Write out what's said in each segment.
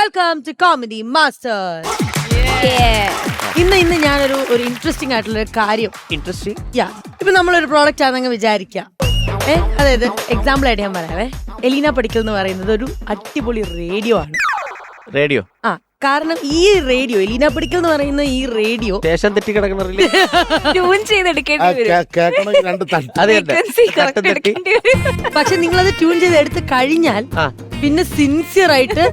Welcome to comedy master. ഇന്ന് ഞാനൊരു interesting ആയിട്ടുള്ള ഒരു കാര്യം ഇപ്പൊ നമ്മളൊരു പ്രോഡക്റ്റ് ആണെന്ന് വിചാരിക്കാം. അതായത് എക്സാമ്പിൾ ആയിട്ട് ഞാൻ പറയാവേ, എലീന പടിക്കൽ എന്ന് പറയുന്നത് ഒരു അടിപൊളി റേഡിയോ ആണ്. റേഡിയോ കാരണം ഈ റേഡിയോ എലീന പടിക്കൽ എന്ന് പറയുന്ന ഈ റേഡിയോ ദേശം തെറ്റി കിടക്കണ ട്യൂൺ ചെയ്തെടുക്കേണ്ടി പക്ഷെ നിങ്ങളത് ട്യൂൺ ചെയ്ത് എടുത്ത് കഴിഞ്ഞാൽ പിന്നെ സിൻസിയർ ആയിട്ട്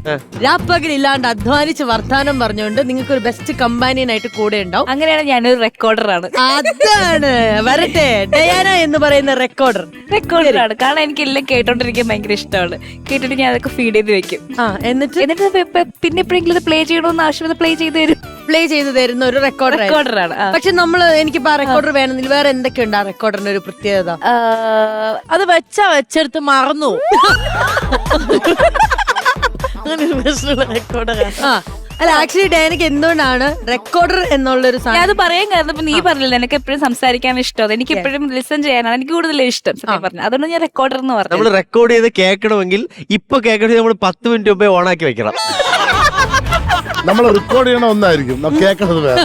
രാപ്പകലില്ലാണ്ട് അധ്വാനിച്ച് വർത്താനം പറഞ്ഞുകൊണ്ട് നിങ്ങൾക്ക് ഒരു ബെസ്റ്റ് കമ്പാനിയൻ ആയിട്ട് കൂടെ ഉണ്ടാവും. അങ്ങനെയാണ് ഞാനൊരു റെക്കോർഡറാണ്. അതാണ് വരട്ടെ ഡയാന എന്ന് പറയുന്ന റെക്കോർഡറാണ്. കാരണം എനിക്ക് എല്ലാം കേട്ടോണ്ടിരിക്കാൻ ഭയങ്കര ഇഷ്ടമാണ്. കേട്ടിട്ട് ഞാൻ അതൊക്കെ ഫീഡ് ചെയ്ത് വെക്കും. എന്നിട്ട് പിന്നെ എപ്പോഴെങ്കിലും പ്ലേ ചെയ്യണമെന്ന് ആവശ്യം പ്ലേ ചെയ്ത് തരുന്ന ഒരു റെക്കോർഡറാണ്. പക്ഷെ എനിക്കിപ്പോ ആ റെക്കോർഡർ വേണമെന്നില്ല. വേറെ എന്തൊക്കെയുണ്ട് ആ റെക്കോർഡറിന്റെ ഒരു പ്രത്യേകത? അത് വെച്ചെടുത്ത് മറന്നു. അല്ല, ആക്ച്വലി ഡയാനക്ക് എന്തുകൊണ്ടാണ് റെക്കോർഡർ എന്നുള്ളൊരു സാധനം അത് പറയാൻ കാരണം നീ പറഞ്ഞില്ല എനിക്ക് എപ്പോഴും സംസാരിക്കാൻ ഇഷ്ടമാണ്, എനിക്ക് എപ്പോഴും ലിസൺ ചെയ്യാനാണ് എനിക്ക് കൂടുതൽ ഇഷ്ടം പറഞ്ഞു. അതുകൊണ്ട് ഞാൻ റെക്കോർഡർ എന്ന് പറഞ്ഞു. നമ്മൾ റെക്കോർഡ് ചെയ്ത് കേൾക്കണമെങ്കിൽ ഇപ്പൊ കേൾക്കണമെങ്കിൽ നമ്മൾ 10 മിനിറ്റ് മുമ്പേ ഓണാക്കി വെക്കണം. നമ്മൾ റെക്കോർഡ് ചെയ്യണ ഒന്നായിരിക്കും, കേൾക്കണത് വേറെ.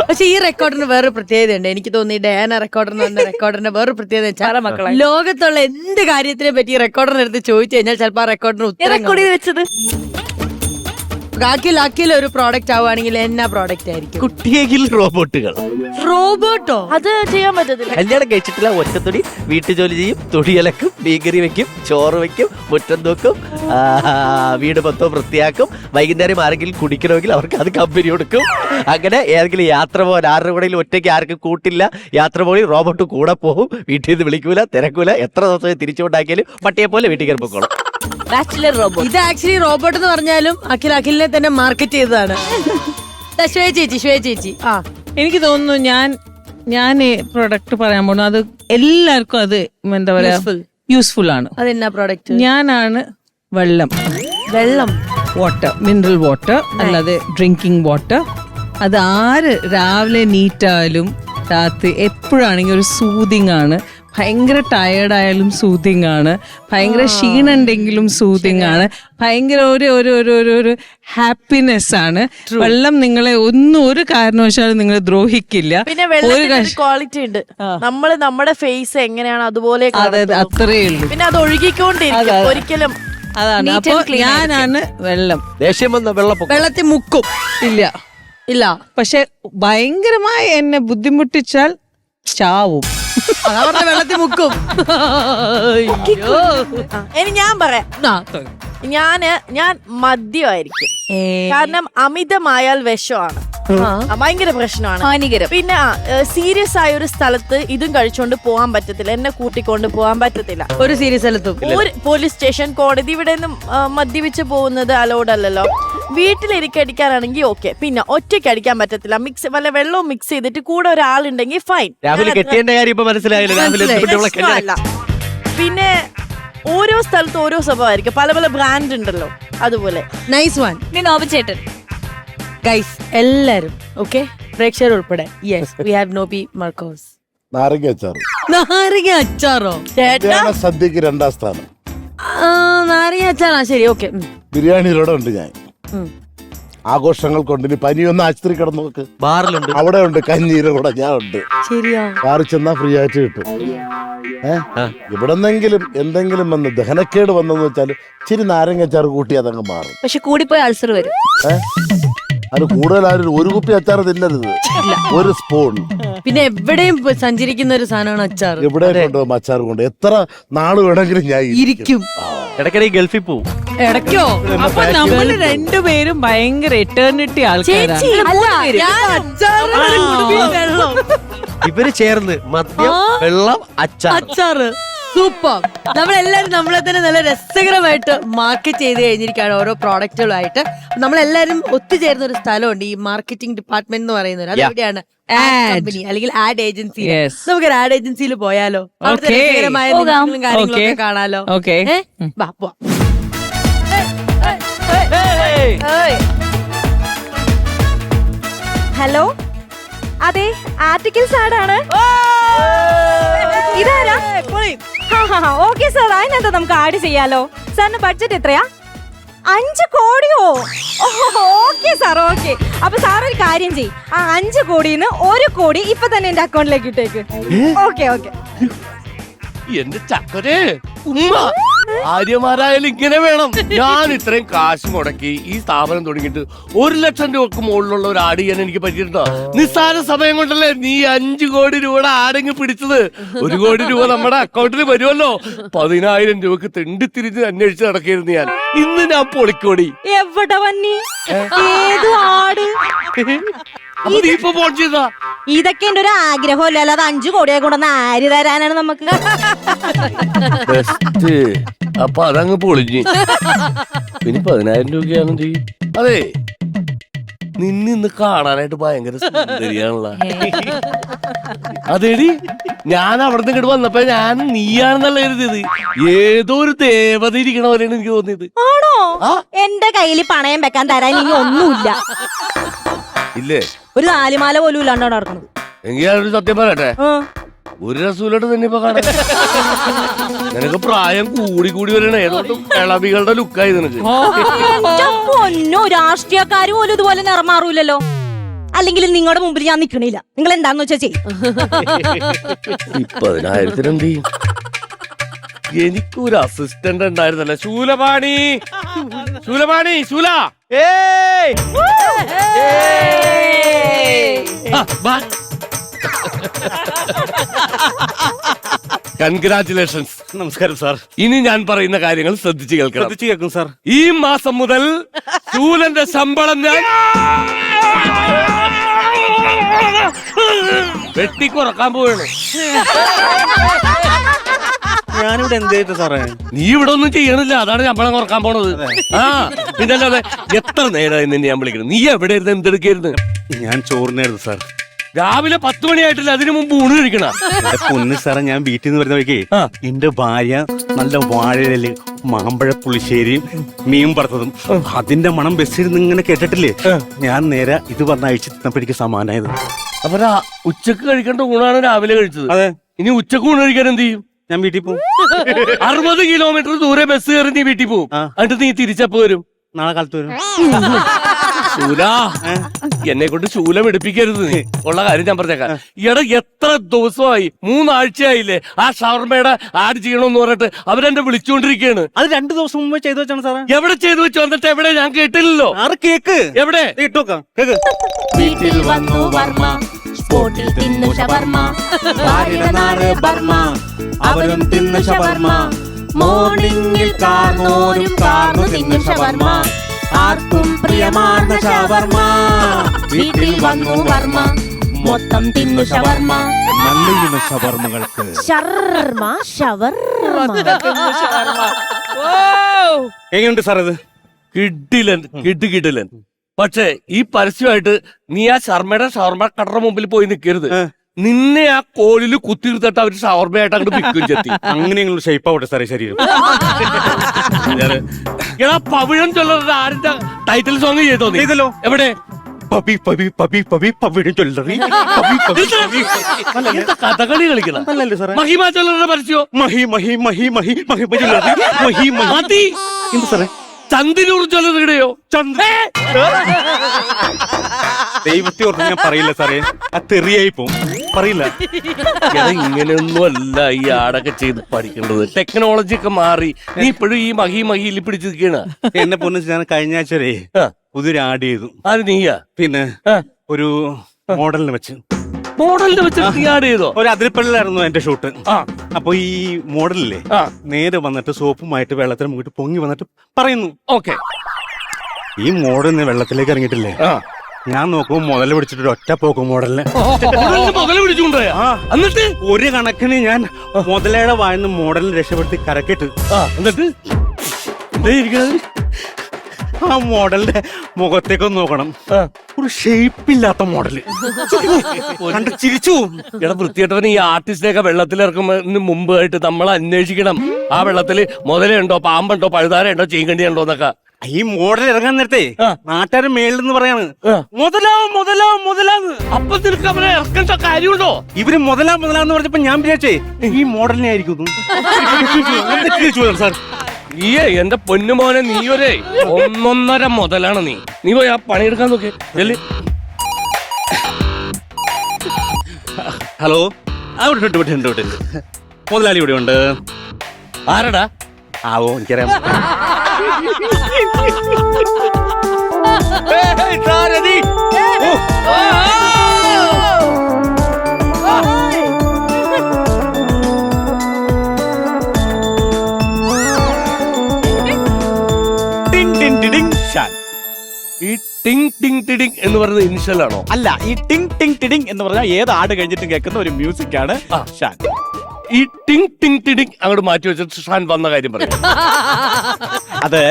പക്ഷെ ഈ റെക്കോർഡിന് വേറൊരു പ്രത്യേകത ഉണ്ട്. എനിക്ക് തോന്നി ഡയാന റെക്കോർഡറിന്റെ വേറൊരു പ്രത്യേകത വെച്ചാൽ ലോകത്തുള്ള എന്ത് കാര്യത്തിനെ പറ്റി റെക്കോർഡറിന് എടുത്ത് ചോദിച്ചു കഴിഞ്ഞാൽ ചിലപ്പോ ആ റെക്കോർഡിന് റെക്കോർഡ് ചെയ്ത് വെച്ചത് അഖിൽ ഒരു പ്രോഡക്റ്റ് ആവുകയാണെങ്കിൽ എന്നാ പ്രോഡക്റ്റ് ആയിരിക്കും? കുട്ടിയെങ്കിൽ റോബോട്ടോ? അത് ചെയ്യാൻ പറ്റത്തില്ല. കല്യാണം കഴിച്ചിട്ടില്ല, ഒറ്റത്തൊടി വീട്ടു ജോലി ചെയ്യും, തുണിയലക്കും, മീൻകറി വെക്കും, ചോറ് വെക്കും, മുറ്റം തൂക്കും, വീട് മൊത്തം വൃത്തിയാക്കും. വൈകുന്നേരം ആരെങ്കിലും കുടിക്കണമെങ്കിൽ അവർക്ക് അത് കമ്പനി കൊടുക്കും. അങ്ങനെ ഏതെങ്കിലും യാത്ര പോകാൻ ആരുടെ കൂടെ ഒറ്റയ്ക്ക് ആർക്കും കൂട്ടില്ല, യാത്ര പോയി റോബോട്ട് കൂടെ പോകും. വീട്ടിൽ നിന്ന് വിളിക്കൂല, തിരക്കൂല. എത്ര ദിവസം തിരിച്ചുകൊണ്ടാക്കിയാലും പട്ടിയെ പോലെ വീട്ടിൽ കയറി പോകണം. ഇത് ആക്ച്വലി റോബോട്ട് എന്ന് പറഞ്ഞാലും അഖിലിനെ തന്നെ മാർക്കറ്റ് ചെയ്തതാണ്. ശ്വേത ചേച്ചി എനിക്ക് തോന്നുന്നു ഞാൻ പ്രൊഡക്റ്റ് പറയാൻ പോകുന്നു. അത് എല്ലാവർക്കും അത് എന്താ പറയാ യൂസ്ഫുൾ ആണ്. അതെന്നാ പ്രോഡക്റ്റ്? ഞാനാണ് വെള്ളം വാട്ടർ, മിനറൽ വാട്ടർ, അല്ലാതെ ഡ്രിങ്കിങ് വാട്ടർ. അത് ആര് രാവിലെ നീറ്റായാലും രാത്രി എപ്പോഴാണെങ്കിലും ഒരു സൂതിങ് ആണ്. ഭയങ്കര ടയേർഡായാലും സൂതിങ് ആണ്, ഭയങ്കര ക്ഷീണുണ്ടെങ്കിലും സൂതിങ് ആണ്, ഭയങ്കര ഒരു ഹാപ്പിനെസ് ആണ്. വെള്ളം നിങ്ങളെ ഒരു കാരണവശാലും നിങ്ങളെ ദ്രോഹിക്കില്ല. പിന്നെ ക്വാളിറ്റി ഉണ്ട്. നമ്മുടെ ഫേസ് എങ്ങനെയാണ് അതുപോലെ അത്രേ ഉള്ളൂ. പിന്നെ അത് ഒഴുകിക്കൊണ്ടിരിക്കും, ഒരിക്കലും. അതാണ്. അപ്പൊ ഞാനാണ് വെള്ളം. ദേഷ്യം വന്ന വെള്ളത്തിൽ മുക്കും ഇല്ല. പക്ഷെ ഭയങ്കരമായി എന്നെ ബുദ്ധിമുട്ടിച്ചാൽ ചാവും. വെള്ളത്തിൽ മുക്കും. ഇനി ഞാൻ പറയാം, ഞാൻ മദ്യമായിരിക്കും. കാരണം അമിതമായാൽ വിഷമാണ്, ഭയങ്കര പ്രശ്നമാണ്, ഹാനികരം. പിന്നെ സീരിയസ് ആയ ഒരു സ്ഥലത്ത് ഇതും കഴിച്ചോണ്ട് പോകാൻ പറ്റത്തില്ല, എന്നെ കൂട്ടിക്കൊണ്ട് പോകാൻ പറ്റത്തില്ല ഒരു സീരിയസ് സ്ഥലത്തും. പോലീസ് സ്റ്റേഷൻ, കോടതി, ഇവിടെ ഒന്നും മദ്യപിച്ച് പോകുന്നത് അലൗഡ് അല്ലല്ലോ. വീട്ടിലിരിക്കടിക്കാനാണെങ്കിൽ ഓക്കെ. പിന്നെ ഒറ്റയ്ക്ക് അടിക്കാൻ പറ്റത്തില്ല. വല്ല വെള്ളവും മിക്സ് ചെയ്തിട്ട് കൂടെ ഒരാളുണ്ടെങ്കിൽ ഫൈൻ. പിന്നെ ഓരോ സ്ഥലത്തും ഓരോ സ്വഭാവമായിരിക്കും, പല പല ബ്രാൻഡ് ഉണ്ടല്ലോ, അതുപോലെ. Nice one. നോബിച്ചേട്ടൻ ഗൈസ് എല്ലാരും ഓക്കെ, പ്രേക്ഷകർ ഉൾപ്പെടെ. Yes, we have Noby Marcose. നാരങ്ങ അച്ചാറോ? സദ്യക്ക് 2ാം സ്ഥാനം നാരങ്ങ അച്ചാറാ. ശരി, ഓക്കെ. ബിരിയാണിയിലൂടെ ഉണ്ട് ഞാൻ. ആഘോഷങ്ങൾ കൊണ്ട് ഇനി പനിയൊന്ന് ആശുപത്രി കിടന്നു നോക്ക്, ബാറിലുണ്ട്, അവിടെ ഉണ്ട്. കഞ്ഞീര കൂടെ ഞാൻ ഉണ്ട്. ശരിയാ, ബാറിൽ ചെന്നാ ഫ്രീ ആയിട്ട് കിട്ടും. ഇവിടെന്നെങ്കിലും എന്തെങ്കിലും വന്ന് ദഹനക്കേട് വന്നെന്ന് വെച്ചാൽ ഇച്ചിരി നാരങ്ങ അച്ചാറ് കൂട്ടി അതങ്ങ് മാറും. പക്ഷെ കൂടിപ്പോയി അൾസർ വരും. അത് കൂടുതൽ ആരും ഒരു കുപ്പി അച്ചാറ് തിന്നരുത്, ഒരു സ്പൂൺ. പിന്നെ എവിടെയും സഞ്ചരിക്കുന്ന ഒരു സാധനമാണ് അച്ചാർ. എവിടെ കൊണ്ടുപോകും അച്ചാർ കൊണ്ട് എത്ര നാള് വേണമെങ്കിലും ഞാൻ ഇരിക്കും. ഇടയ്ക്കിടെ ഗൾഫിൽ പോവും. ഇടയ്ക്കോ? അപ്പൊ നമ്മള് രണ്ടുപേരും ഭയങ്കര എറ്റേണിറ്റി ആൾക്കാരാണ്. ഇവര് ചേർന്ന് മദ്യം, വെള്ളം, അച്ചാറ്. സൂപ്പർ. നമ്മളെല്ലാരും നമ്മളെ തന്നെ നല്ല രസകരമായിട്ട് മാർക്കറ്റ് ചെയ്ത് കഴിഞ്ഞിരിക്കുകയാണ് ഓരോ പ്രോഡക്റ്റുകളായിട്ട്. നമ്മളെല്ലാരും ഒത്തുചേർന്ന ഒരു സ്ഥലമുണ്ട്, ഈ മാർക്കറ്റിംഗ് ഡിപ്പാർട്ട്മെന്റ് എന്ന് പറയുന്നത്. അതെവിടെയാണ്? കമ്പനി അല്ലെങ്കിൽ ആഡ് ഏജൻസി. നമുക്കൊരു ആഡ് ഏജൻസിയിൽ പോയാലോ? അവിടുത്തെ രസകരമായ കാര്യങ്ങളൊക്കെ കാണാലോ? ഹലോ, അതെ, ആർട്ടിക്കിൾസ് ആടാണ്. ഇതാരാ? ഓക്കെ സാർ, അതിനെന്താ നമുക്ക് ആഡ് ചെയ്യാലോ. സാറിന് ബഡ്ജറ്റ് എത്രയാ? 5 കോടിയോ? Okay sir, okay. അപ്പൊ സാർ ഒരു കാര്യം ചെയ്യും, ആ 5 കോടിന്ന് 1 കോടി ഇപ്പൊ തന്നെ എന്റെ അക്കൗണ്ടിലേക്ക് ഇട്ടേക്ക്. Okay okay. എന്റെ ചക്കരെ ഉമ്മ ഭാര്യമാരായാലും ഇങ്ങനെ വേണം. ഞാൻ ഇത്രയും കാശ് മുടക്കി ഈ സ്ഥാപനം തുടങ്ങിയിട്ട് 1 ലക്ഷം രൂപക്ക് മുകളിലുള്ള ഒരു ആട് ചെയ്യാൻ എനിക്ക് പറ്റിയിട്ടുണ്ടോ? നിസ്സാര സമയം കൊണ്ടല്ലേ നീ 5 കോടി രൂപയുടെ ആടെങ്ങ് പിടിച്ചത്. 1 കോടി രൂപ നമ്മുടെ അക്കൗണ്ടിൽ വരുമല്ലോ. 10,000 രൂപക്ക് തിരിഞ്ഞ് അന്വേഷിച്ച് നടക്കായിരുന്നു ഞാൻ. ഇന്ന് ഞാൻ പൊളിക്കോടി. എവിടെ വന്നി? ഏത് ആട്? അപ്പൊ നീ ഇപ്പൊ ഫോൺ ചെയ്താ? ഇതൊക്കെ എന്റെ ഒരു ആഗ്രഹമല്ല, അല്ലാതെ 5 കോടിയെ കൊണ്ടുവന്ന് ആര് തരാനാണ് നമുക്ക്? അപ്പൊ അതങ്ങ് പൊളിഞ്ഞ്. പിന്നെ 10,000 രൂപയാണ് ചെയ്യും. അതെ, നിന്നിന്ന് കാണാനായിട്ട് ഭയങ്കര സുന്ദരിയാണല്ലോ. അതേടി, ഞാൻ അവിടുന്ന് ഇങ്ങോട്ട് വന്നപ്പോ ഞാൻ നീയാണെന്നല്ല കരുതിയത്. ഏതോ ഒരു ദേവത ഇരിക്കണ പോലെയാണ് എനിക്ക് തോന്നിയത്. ആണോ? എന്റെ കയ്യിൽ പണയം വെക്കാൻ തരാൻ ഇനി ഒന്നുമില്ല. ഇല്ലേ? ഒരു 4 മാല പോലും ഇല്ലാണ്ടാണ് നടക്കുന്നത്. എങ്കിൽ ഞാനൊരു സത്യം പറയട്ടെ, ഒരു രസൂലോട്ട് തന്നെ ഇപ്പൊ കാണാൻ. നിനക്ക് പ്രായം കൂടി വരണേ. ഏതോട്ടും ഇളവികളുടെ ലുക്കായി നിനക്ക്. എന്റെ പൊന്നോ, രാഷ്ട്രീയക്കാര് പോലും ഇതുപോലെ നിറമാറൂലല്ലോ. അല്ലെങ്കിൽ നിങ്ങളുടെ മുമ്പിൽ ഞാൻ നിക്കണില്ല. നിങ്ങൾ എന്താന്ന് വെച്ചാ ചെയ്യും. 10,000 എന്ത് ചെയ്യും? എനിക്കൊരു അസിസ്റ്റന്റ് ഉണ്ടായിരുന്നല്ലേ, ശൂലപാണി. ശൂല. കൺഗ്രാറ്റുലേഷൻസ്. നമസ്കാരം സാർ. ഇനി ഞാൻ പറയുന്ന കാര്യങ്ങൾ ശ്രദ്ധിച്ചു കേൾക്കും സാർ. ഈ മാസം മുതൽ ശൂലന്റെ ശമ്പളം ഞാൻ വെട്ടിക്കുറക്കാൻ പോവാണ്. ഞാനിവിടെ എന്ത് ചെയ്തു സാറേ? നീ ഇവിടെ ഒന്നും ചെയ്യണില്ല, അതാണ് ശമ്പളം കുറക്കാൻ പോണത്. പിന്നെ അല്ലാതെ എത്ര നേരമായി നിന്നെ ഞാൻ വിളിക്കണം. നീ എവിടെ ഇരുന്ന് എന്തെടുക്കായിരുന്നു? ഞാൻ ചോറിനായിരുന്നു സാർ. രാവിലെ 10 മണിയായിട്ടില്ല, അതിനു മുമ്പ് ഊണ് കഴിക്കണ. എന്റെ പൊന്ന് സാറേ, ഞാൻ വീട്ടിൽ നിന്ന് വരുന്ന വഴിക്ക് എന്റെ ഭാര്യ നല്ല വാഴയില് മാമ്പഴ പുളിശ്ശേരിയും മീൻ വറുത്തതും അതിന്റെ മണം ബസ്സിൽ നിന്ന് ഇങ്ങനെ കേട്ടിട്ടില്ലേ, ഞാൻ നേരെ ഇത് പറഞ്ഞ അയച്ചു തിന്നപ്പോ എനിക്ക് സമാനായത്. അപ്പൊ ഉച്ചക്ക് കഴിക്കേണ്ട ഊണാണ് രാവിലെ കഴിച്ചത്. അതെ. ഇനി ഉച്ചക്ക് ഊണ് കഴിക്കാൻ എന്ത് ചെയ്യും? ഞാൻ വീട്ടിൽ പോകും. 60 കിലോമീറ്റർ ദൂരെ ബസ് കയറി നീ വീട്ടിൽ പോകും. എന്നിട്ട് നീ തിരിച്ചപ്പോ വരും? നാളെ കാലത്ത് വരും. ശൂല, എന്നെ കൊണ്ട് ശൂലം എടുപ്പിക്കരുത് നീ. ഉള്ള കാര്യം ഞാൻ പറഞ്ഞേക്കാം. എടാ, എത്ര ദിവസമായി, 3 ആഴ്ചയായില്ലേ ആ ഷവർമയുടെ ആഡ് ചെയ്യണമെന്ന് പറഞ്ഞിട്ട് അവരെന്നെ വിളിച്ചുകൊണ്ടിരിക്കുകയാണ്. അത് 2 ദിവസം മുമ്പ് ചെയ്തു വെച്ചാണ് സാറേ. എവിടെ ചെയ്തു വെച്ചു? വന്നിട്ട് എവിടെ? ഞാൻ കേട്ടില്ലല്ലോ. ആറ് കേക്ക് എവിടെ? ഇട്ടോക്കാം കേക്ക്. വീട്ടിൽ വന്നു വർമ്മ, സ്പോട്ടിൽ തിന്നു ഷവർമ്മ, ഭാര്യയുടെ നാട് ബർമ്മ, അവരും തിന്നു ഷവർമ്മ, മോർണിംഗിൽ കാർന്നോരും കാർന്നു തിന്നു ഷവർമ്മ, ആർക്കും പ്രിയമാർന്ന ഷവർമ്മ. വീട്ടിൽ വന്നു വർമ്മ, മൊത്തം തിന്നു ഷവർമ്മ, നല്ല ഷവർമ്മകൾക്ക് ഷർമ്മ ഷവർമ്മ. എങ്ങനെയുണ്ട് സാർ ഇത്? കിടിലൻ. പക്ഷേ ഈ പരസ്യമായിട്ട് നീ ആ ഷവർമ്മ കടയുടെ മുമ്പിൽ പോയി നിൽക്കരുത്. നിന്നെ ആ കോലില് കുത്തിയിരുത്തിട്ട് അവര് ഷവർമ്മയായിട്ട് അങ്ങോട്ട് വിൽക്കും ചെത്തി. അങ്ങനെയുള്ള ഷേപ്പ് ആവട്ടെ സാറേ ശരീരം. എടാ, പവിഴം ചൊല്ലറുടെ ആരുടെ ടൈറ്റിൽ സോങ് ചെയ്തോ നീ? ചെയ്തല്ലോ. എവിടെ? പവി പവി പവി പവി പവിഴം ചൊല്ലറി. കഥകളി കളിക്കണം. നല്ലല്ലേ സാറേ? മഹിമ ചൊല്ലറുടെ പരസ്യോ? മഹി മഹി മഹി മഹി മഹി മഹി മതി. എന്ത് സാറേ? ചന്ദിനൂർ ചൊല്ലറുടെയോ? ദൈവത്തെ ഓർത്ത് ഞാൻ പറയില്ല സാറേ, ആ തെറിയായി പോവും. പറയില്ല. ഇങ്ങനെയൊന്നും അല്ല ഈ ആടൊക്കെ ചെയ്ത് പഠിക്കേണ്ടത്. ടെക്നോളജി ഒക്കെ മാറി. നീ ഇപ്പോഴും ഈ മഹിയിൽ പിടിച്ചു നിൽക്കണ. എന്നെ പൊന്ന്, ഞാൻ കഴിഞ്ഞ ആഴ്ച വരെ പുതിയൊരു ആഡ് ചെയ്തു. അത് നീയാ? പിന്നെ ഒരു മോഡലിനെ വെച്ച് നീ ആഡ് ചെയ്തോ? ഒരു അതിരപ്പള്ളിലായിരുന്നു എന്റെ ഷൂട്ട്. അപ്പൊ ഈ മോഡലില്ലേ നേരെ വന്നിട്ട് സോപ്പുമായിട്ട് വെള്ളത്തിന് മുങ്ങിട്ട് പൊങ്ങി വന്നിട്ട് പറയുന്നു, ഓക്കെ, ഈ മോഡലിന് വെള്ളത്തിലേക്ക് ഇറങ്ങിയിട്ടില്ലേ, ഞാൻ നോക്കുമ്പോ മുതല പിടിച്ചിട്ട് ഒറ്റ പോക്കും മോഡലിന്. എന്നിട്ട് ഒരു കണക്കിന് ഞാൻ മുതലയുടെ വായന്ന് മോഡലിനെ രക്ഷപ്പെടുത്തി കരക്കിട്ട് എന്നിട്ട് ആ മോഡലിന്റെ മുഖത്തേക്കൊന്ന് നോക്കണം. ഒരു ഷേപ്പില്ലാത്ത മോഡല് കണ്ട് ചിരിച്ചു. എടാ വൃത്തിയായിട്ടവന് ഈ ആർട്ടിസ്റ്റിനെയൊക്കെ വെള്ളത്തിലിറക്കുന്നതിന് മുമ്പായിട്ട് നമ്മൾ അന്വേഷിക്കണം. ആ വെള്ളത്തില് മുതലുണ്ടോ, പാമ്പുണ്ടോ, പഴുതാരയുണ്ടോ, ചീങ്കണ്ടിയുണ്ടോ എന്നൊക്കെ. ഈ മോഡൽ ഇറങ്ങാൻ നേരത്തെ നാട്ടുകാർ മേളിലെന്ന് പറയാണ് മുതലാന്ന്. അപ്പൊ നിനക്ക് അവരെ ഇറക്കേണ്ട കാര്യമുണ്ടോ? ഇവര് മുതലാന്ന് പറഞ്ഞപ്പോ ഞാൻ വിചാരിച്ചേ ഈ മോഡലിനെ ആയിരിക്കും സാർ. നീയേ എന്റെ പൊന്നുമോനെ നീയൊരേ ഒന്നൊന്നര മുതലാണ് നീ പോയി ആ പണിയെടുക്കാൻ നോക്കിയേ ചെല്ല്. ഹലോ വിട്ടുണ്ട് മുതലാളി ഇവിടെ ഉണ്ട്. ആരടാ? ആവോ എനിക്കറിയാം. ഈ ടിങ് ടിങ് ടിഡിങ് എന്ന് പറയുന്നത് ഇനിഷ്യൽ ആണോ? അല്ല, ഈ ടിങ് ടിങ് ടിഡിങ് എന്ന് പറഞ്ഞാൽ ഏത് ആട് കഴിഞ്ഞിട്ടും കേൾക്കുന്ന ഒരു മ്യൂസിക് ആണ് ഷാൻ. ഈ ടിങ് ടിങ് ടിഡിങ് അങ്ങോട്ട് മാറ്റി വെച്ചിട്ട് ഷാൻ വന്ന കാര്യം പറയും. അത്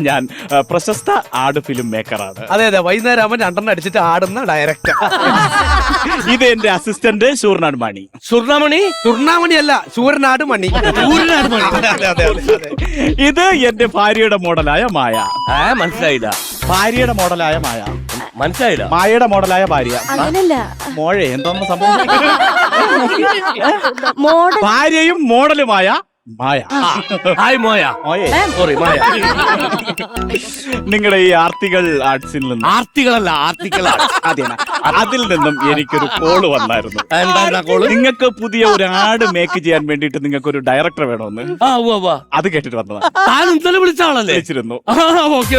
ഞാൻ പ്രശസ്ത ആട് ഫിലിം മേക്കറാണ്. അതെ അതെ, വൈകുന്നേരം അവൻ 2 അടിച്ചിട്ട് ആടുന്ന ഡയറക്ടർ. ഇത് എന്റെ അസിസ്റ്റന്റ് സൂർനാട് മണി. സുർണാമണി? തുർണാമണി അല്ല, സൂര്യനാട് മണി. സൂര്യനാട് മണി. ഇത് എന്റെ ഭാര്യയുടെ മോഡലായ മായ. മനസ്സിലായില്ല. ഭാര്യയുടെ മോഡലായ മായ. മനസ്സിലായില്ല. മായയുടെ മോഡലായ ഭാര്യ. അങ്ങനല്ല മോഴെ എന്തോന്ന് സംഭവം? മോഡൽ ഭാര്യയും മോഡലുമായ മായ. ഹായ് മോയ. മോയെ, സോറി മായ. നിങ്ങളുടെ ഈ ആർട്ടികൾ ആർട്സിൽ നിന്ന് ആർത്തികളല്ല, ആർത്തികളാണ്. അതിൽ നിന്നും എനിക്കൊരു കോള് വന്നായിരുന്നു. എന്താ കോള്? നിങ്ങൾക്ക് പുതിയ ഒരു ആട് മേക്ക് ചെയ്യാൻ വേണ്ടിയിട്ട് നിങ്ങൾക്ക് ഒരു ഡയറക്ടർ വേണമെന്ന്. അത് കേട്ടിട്ട് വന്നതാണ്. താൻ ഇന്നലെ വിളിച്ച ആളല്ലേ? വിളിച്ചിരുന്നു. ഓക്കെ.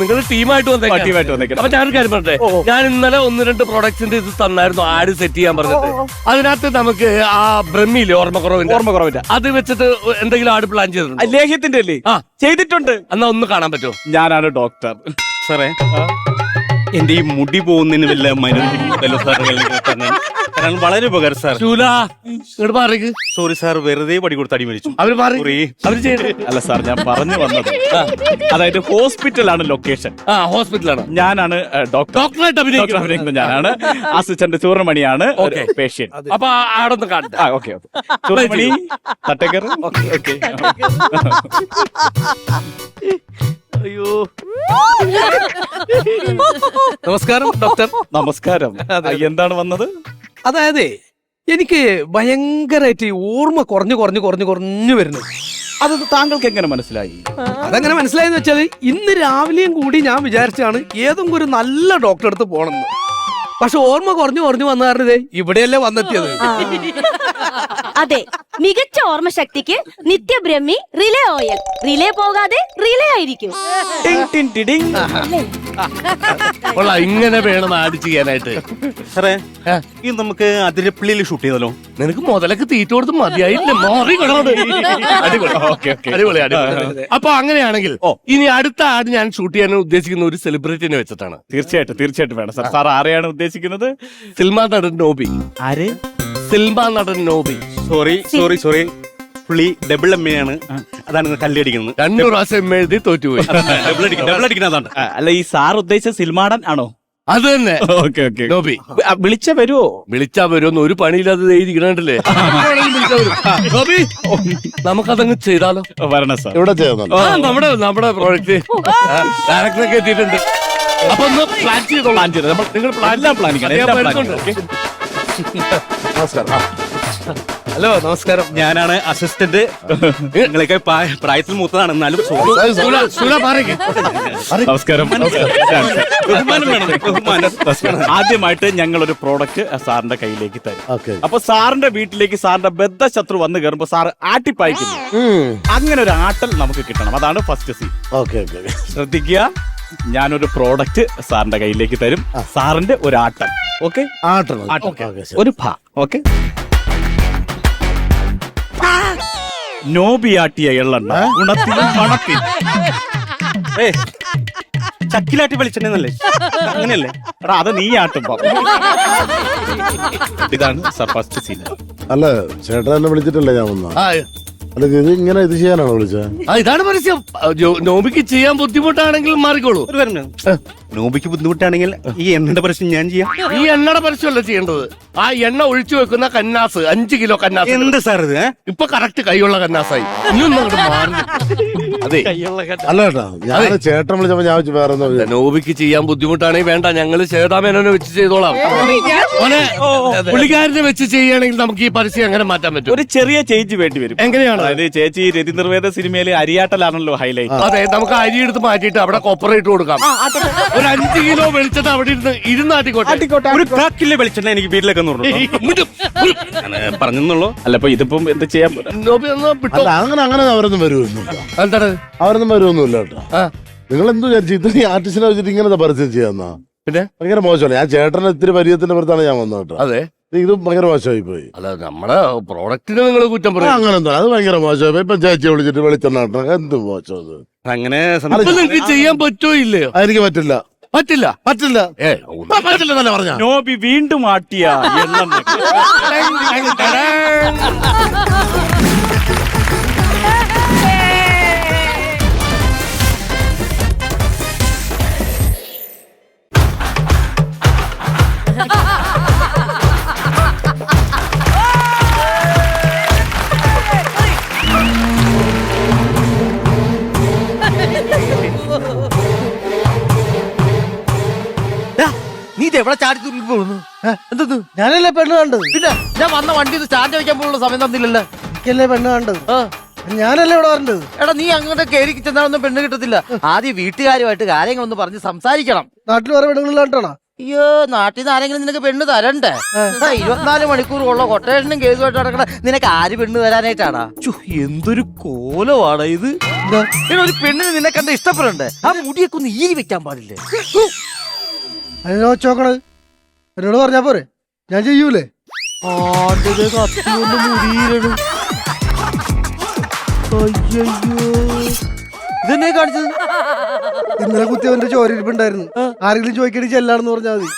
നിങ്ങൾ ടീമായിട്ട് വന്നേക്കാം. അപ്പൊ ഞാനൊരു കാര്യം പറഞ്ഞേ, ഞാൻ ഇന്നലെ 1-2 പ്രൊഡക്ട്സിന്റെ ഇത് തന്നായിരുന്നു, ആഡ് സെറ്റ് ചെയ്യാൻ പറഞ്ഞിട്ട്. അതിനകത്ത് നമുക്ക് ആ ബ്രഹ്മിയില്ലേ, ഓർമ്മക്കുറവിന്റെ അത് വെച്ചിട്ട് എന്തെങ്കിലും ആട് പ്ലാൻ ചെയ്തിട്ടുണ്ട്? ലേഹ്യത്തിന്റെ അല്ലേ? ചെയ്തിട്ടുണ്ട്. എന്നാ ഒന്ന് കാണാൻ പറ്റുമോ? ഞാനാണ് ഡോക്ടർ. സാറേ, എന്റെ ഈ മുടി പോകുന്നതിന് വല്ല മരുന്ന് സാർ വളരെ ഉപകാരം സാർ. സോറി സാർ, വെറുതെ പടി കൊടുത്ത് അടി മേടിച്ചു. അല്ല സാർ, ഞാൻ പറഞ്ഞു വന്നത് അതായത് ഹോസ്പിറ്റലാണ് ലൊക്കേഷൻ. ഹോസ്പിറ്റലാണ്. ഞാനാണ് ഡോക്ടറായിട്ട് അഭിനയിക്കുന്നത്. ഞാനാണ് അസിസ്റ്റന്റ് സൂർണമണിയാണ് പേഷ്യന്റ്. അപ്പൊ ആടൊന്ന് കാണട്ടെ. ഓക്കെ സൂർണമണി തട്ടേക്കർ. ഓക്കെ. അയ്യോ, നമസ്കാരം ഡോക്ടർ. നമസ്കാരം. എന്താണ് വന്നത്? അതായത് എനിക്ക് ഭയങ്കരമായിട്ട് ഓർമ്മ കുറഞ്ഞു വരുന്നു. അത് താങ്കൾക്ക് എങ്ങനെ മനസ്സിലായി? അതെങ്ങനെ മനസ്സിലായെന്ന് വെച്ചാൽ ഇന്ന് രാവിലെയും കൂടി ഞാൻ വിചാരിച്ചാണ് ഏതെങ്കിലും ഒരു നല്ല ഡോക്ടറെ അടുത്ത് പോകണമെന്ന്. പക്ഷെ ഓർമ്മ കുറഞ്ഞു വന്ന കാരണം ഇവിടെയല്ലേ വന്നെത്തിയത്. അതെ, മികച്ച ഓർമ്മശക്തിക്ക് നിത്യബ്രഹ്മി റിലേ ഓയിൽ. റിലേ പോകാതെ റിലേ ആയിരിക്കും. ഇങ്ങനെ വേണം ആഡ് ചെയ്യാനായിട്ട്. സാറേ, ഇത് നമുക്ക് അതിരപ്പള്ളിയിൽ ഷൂട്ട് ചെയ്തല്ലോ. നിനക്ക് മുതലൊക്കെ തീറ്റ കൊടുത്ത് മതിയായില്ലേ? മാറി അടിപൊളി. അപ്പൊ അങ്ങനെയാണെങ്കിൽ ഇനി അടുത്ത ആഡ് ഞാൻ ഷൂട്ട് ചെയ്യാൻ ഉദ്ദേശിക്കുന്ന ഒരു സെലിബ്രിറ്റിനെ വെച്ചിട്ടാണ്. തീർച്ചയായിട്ടും വേണം സാർ. സാർ ആരെയാണ് ഉദ്ദേശിക്കുന്നത്? സിനിമാ നടൻ നോബി. ആര്? സിനിമാ നടൻ നോബി. സോറി പുള്ളി ഡബിൾ എം ആണ്. അതാണ് കല്ലടിക്കുന്നത്. 2 പ്രാവശ്യം എഴുതി തോറ്റുപോയി. ഡബിൾ അടിക്കുന്നതാണ്. അല്ല, ഈ സാർ ഉദ്ദേശിച്ച സിൽമാടൻ ആണോ? അത് തന്നെ. ഓക്കെ. നോബി വിളിച്ച വരുമോ? വിളിച്ചാ വരുമെന്ന് ഒരു പണിയില്ലാതെ എഴുതിക്കണല്ലേ. നോബി, നമുക്കതങ്ങ് ചെയ്താലോ? വരണം സാർ. ഇവിടെ ചെയ്യുന്നുണ്ട്. നമ്മുടെ പ്രോജക്റ്റ് ഡയറക്ടറൊക്കെ എത്തിയിട്ടുണ്ട്. അപ്പൊ ഒന്ന് പ്ലാൻ ചെയ്തോ. നിങ്ങൾ പ്ലാനിങ്. നമസ്കാരം. ഹലോ, നമസ്കാരം. ഞാനാണ് അസിസ്റ്റന്റ്. നിങ്ങളൊക്കെ പ്രായത്തിൽ മൂത്തതാണ്, എന്നാലും നമസ്കാരം. ആദ്യമായിട്ട് ഞങ്ങൾ ഒരു പ്രോഡക്റ്റ് സാറിന്റെ കയ്യിലേക്ക് തരും. അപ്പൊ സാറിന്റെ വീട്ടിലേക്ക് സാറിന്റെ ബദ്ധശത്രു വന്ന് കയറുമ്പോ സാർ ആട്ടിപ്പായിക്കുന്നു. അങ്ങനെ ഒരു ആട്ടൽ നമുക്ക് കിട്ടണം. അതാണ് ഫസ്റ്റ് സീൻ. ശ്രദ്ധിക്കുക, ഞാനൊരു പ്രോഡക്റ്റ് സാറിന്റെ കയ്യിലേക്ക് തരും. സാറിന്റെ ഒരു ആട്ടം. ഓക്കെ, ഒരു ഭാ. ഓക്കെ. നോബിയാട്ടിയ എള്ളെണ്ണ ഗുണത്തിലും മണത്തിലും. ചക്കിലാട്ടി വെളിച്ചെണ്ണല്ലേ? അങ്ങനെയല്ലേ? എടാ, അത് നീ ആട്ടുമ്പോ. ഇതാണ് സാർ ഫസ്റ്റ് സീൻ. അല്ല, ചേട്ടൻ എന്നെ വിളിച്ചിട്ടല്ലേ ഞാൻ വന്ന? അല്ല, ഇത് ചെയ്യാനാണോ വിളിച്ചത്? ഇതാണ് പരസ്യം. നോബിക്ക് ചെയ്യാൻ ബുദ്ധിമുട്ടാണെങ്കിൽ മാറിക്കോളൂ. ഒരു നോബിക്ക് ബുദ്ധിമുട്ടാണെങ്കിൽ ഈ എണ്ണയുടെ പ്രശ്നം ഞാൻ ചെയ്യാം. ഈ എണ്ണയുടെ പരസ്യമല്ല ചെയ്യേണ്ടത്, ആ എണ്ണ ഒഴിച്ചു വെക്കുന്ന കന്നാസ് 5 കിലോ കന്നാസ്. എന്ത് സാർ ഇത്? ഇപ്പൊ കറക്റ്റ് കൈയുള്ള കന്നാസായി. ഇനിയൊന്നും അങ്ങോട്ട് മാറി. അതെ, അല്ല കേട്ടോ, ഞാൻ ചേട്ടൻ വിളിച്ചപ്പോ ഞാൻ വെച്ച് വേറെ ഒന്നും നോബിക്ക് ചെയ്യാൻ ബുദ്ധിമുട്ടാണെങ്കിൽ വേണ്ട, ഞങ്ങള് ശ്വേതാമേനോനെ വെച്ച് ചെയ്തോളാം. മോനെ, പുള്ളിക്കാരനെ വെച്ച് ചെയ്യുകയാണെങ്കിൽ നമുക്ക് ഈ പരസ്യം എങ്ങനെ മാറ്റാൻ പറ്റും? ഒരു ചെറിയ ചേഞ്ച് വേണ്ടി വരും. എങ്ങനെയാണ്? അതായത് ചേച്ചി രതി നിർവേദ സിനിമയിലെ അരിയാട്ടലാണല്ലോ ഹൈലൈറ്റ്. അതെ, നമുക്ക് അരി എടുത്ത് മാറ്റിയിട്ട് അവിടെ കോപ്പറേറ്റ് കൊടുക്കാം. ഒരു 5 കിലോ വെളിച്ചെണ്ണ അവിടെ ഇരുന്നാട്ടിക്കോട്ടെ. ഒരു 1/4 കിലോ വെളിച്ചെണ്ണ എനിക്ക് വീട്ടിലേക്ക് പറഞ്ഞെന്നുള്ളൂ. അല്ല, അപ്പൊ ഇതിപ്പം എന്ത് ചെയ്യാൻ? നോബി ഒന്ന് വിട്ടോ. അല്ല, അങ്ങനെ അവരൊന്നും വരുമൊന്നുമില്ല. എന്താണ്? അവരൊന്നും വരുമൊന്നുമില്ല കേട്ടോ. നിങ്ങൾ എന്ത് വിചാരിച്ചു ഇത്രയും ആർട്ടിസ്റ്റിനെ വെച്ചിട്ട് ഇങ്ങനത്തെ പരസ്യം ചെയ്യാന്നാ? പിന്നെ ഭയങ്കര മോശമാണ്. ഞാൻ ചേട്ടന് ഇത്തിരി പരിചയത്തിന്റെ പുറത്താണ് ഞാൻ വന്നത് കേട്ടോ. അതെ, ഇത് ഭയങ്കര മോശമായി പോയി. അല്ല, നമ്മുടെ പ്രോഡക്റ്റിന് നിങ്ങൾ കുറ്റം പറയും. അങ്ങനെ എന്താ, അത് ഭയങ്കര മോശമായി പോയി. ഇപ്പൊ ചേച്ചിയെ വിളിച്ചിട്ട് വെളിച്ചെണ്ണ കിട്ടണം, എന്ത് മോശം അത്. അങ്ങനെ അപ്പൊ നിങ്ങൾക്ക് ചെയ്യാൻ പറ്റോ ഇല്ലയോ? എനിക്ക് പറ്റില്ല. പറ്റില്ല. പറ്റില്ല. പറ്റില്ല തന്നെ പറഞ്ഞ നോബി വീണ്ടും ആട്ടിയ എണ്ണം. നീ ഇത് എവിടെ ചാടി തുള്ളി പോകുന്നു? എന്തത്? ഞാനല്ലേ പെണ്ണ് കണ്ടത്? പിന്നെ ഞാൻ വന്ന വണ്ടി സ്റ്റാൻഡ് വെക്കാൻ പോലുള്ള സമയം തന്നില്ലല്ലോ. എനിക്കല്ലേ പെണ്ണ് കണ്ടത്? ഞാനല്ലേ ഇവിടെ വരേണ്ടത്? എടാ, നീ അങ്ങോട്ട് കയറി ചെന്നാലൊന്നും പെണ്ണ് കിട്ടത്തില്ല. ആദ്യം വീട്ടുകാരുമായിട്ട് കാര്യങ്ങളൊന്ന് പറഞ്ഞ് സംസാരിക്കണം. നാട്ടിൽ വേറെ പെണ്ണുങ്ങളിലാണ്ടാണോ? അയ്യോ, നാട്ടിൽ നിന്ന് ആരെങ്കിലും നിനക്ക് പെണ്ണ് തരണ്ടേ? 24 മണിക്കൂറുള്ള കൊട്ടേഷനും കേസുമായിട്ട് നടക്കണ നിനക്ക് ആര് പെണ്ണ് തരാനായിട്ടാടാ? എന്തൊരു കോലമാണ് ഇത്. ഒരു പെണ്ണിന് നിന്നെ കണ്ട ഇഷ്ടപ്പെടണ്ടേ? ആ മുടിയൊക്കെ ഒന്ന് ഈരി വെക്കാൻ പാടില്ലേ? അതിനോ ചോക്കണത് എന്നോട് പറഞ്ഞാ പോരെ, ഞാൻ ചെയ്യൂലേ? ഇതെന്നെ കാണിച്ചത്? ഇന്നലെ കുത്തിയവന്റെ ചോരിരിപ്പുണ്ടായിരുന്നു. ആരെങ്കിലും ചോദിക്കണി ചെല്ലാണെന്ന് പറഞ്ഞാൽ മതി.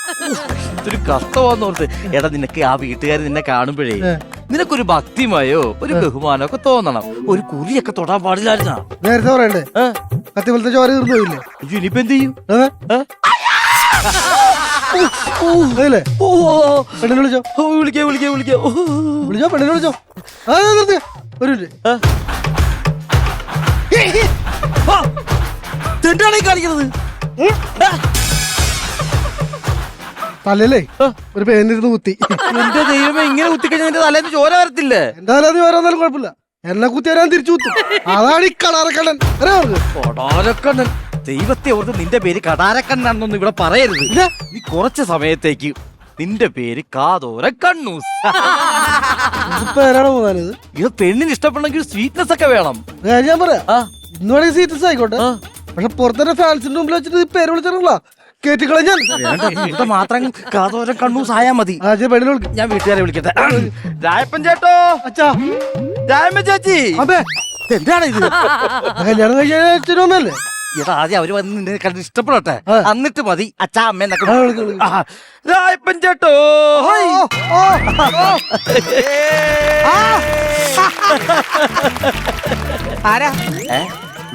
ഇതൊരു കഷ്ടമാന്ന് ഓർത്ത്. എടാ, നിനക്ക് ആ വീട്ടുകാർ നിന്നെ കാണുമ്പോഴേ നിനക്കൊരു ഭക്തിമയോ ഒരു ബഹുമാനോ ഒക്കെ തോന്നണം. ഒരു കുറിയൊക്കെ തൊടാൻ പാടില്ലായിരുന്നാ? നേരത്തെ പറയണ്ടേ? കത്തിപോലത്തെ ചോര തീർന്നു പോയില്ലേ? ഇനിയിപ്പോ എന്ത് ചെയ്യും? പെണ്ണിനെ വിളിച്ചോ? വിളിച്ചോ, പെണ്ണിനെ വിളിച്ചോ. ഒരു എന്താണ് ഈ കാണിക്കുന്നത്? തലല്ലേ ഒരു പേനിരുന്ന് കുത്തി. എന്റെ ദൈവമേ, ഇങ്ങനെ കുത്തിക്കഴിഞ്ഞാൽ എന്റെ തലേന്ന് ചോര വരത്തില്ലേ? എന്താ തലേന്ന് ചോരാന്നാലും കുഴപ്പമില്ല, എന്നെ കുത്തി വരാൻ തിരിച്ചു കുത്തും. അതാണ് ഈ കളാരക്കണ്ണൻ. കടാരക്കണ്ണൻ. ദൈവത്തെ ഓർത്ത് നിന്റെ പേര് കടാരക്കണ്ണാണെന്നൊന്നും ഇവിടെ പറയരുത്. നീ കുറച്ച് സമയത്തേക്ക് നിന്റെ പേര് കാതോര കണ്ണൂസ്. പേരാണ് പോകുന്നത്. ഇത് പെണ്ണിന് ഇഷ്ടപ്പെടണമെങ്കിൽ സ്വീറ്റ്നെസ് ഒക്കെ വേണം. ഞാൻ പറയാം, ഇന്ന് വേണമെങ്കിൽ സീറ്റസ് ആയിക്കോട്ടെ. പക്ഷെ പുറത്തെ ഫാൻസിന്റെ മുമ്പിൽ വെച്ചിട്ട് പേര് വിളിച്ചിട്ടുള്ള കേട്ടിക്കളഞ്ഞാൽ മാത്രം കാതോര കണ്ണൂസ് ആയാ മതി. പെണ്ണിനെ വിളിക്കും. ഞാൻ വീട്ടുകാരെ വിളിക്കട്ടെ. രായപ്പൻ ചേട്ടോ, അച്ഛാ, രായമ്മ ചേച്ചി. അതെ, എന്താണ് ഇത്? കല്യാണം കഴിച്ചല്ലേ? എടാ, ആദ്യം അവര് വന്ന് നിന്നെ കണ്ട് ഇഷ്ടപ്പെടട്ടെ, എന്നിട്ട് മതി അച്ഛാ അമ്മ എന്നൊക്കെ. രായപ്പൻ ചേട്ടോ. ആരാ?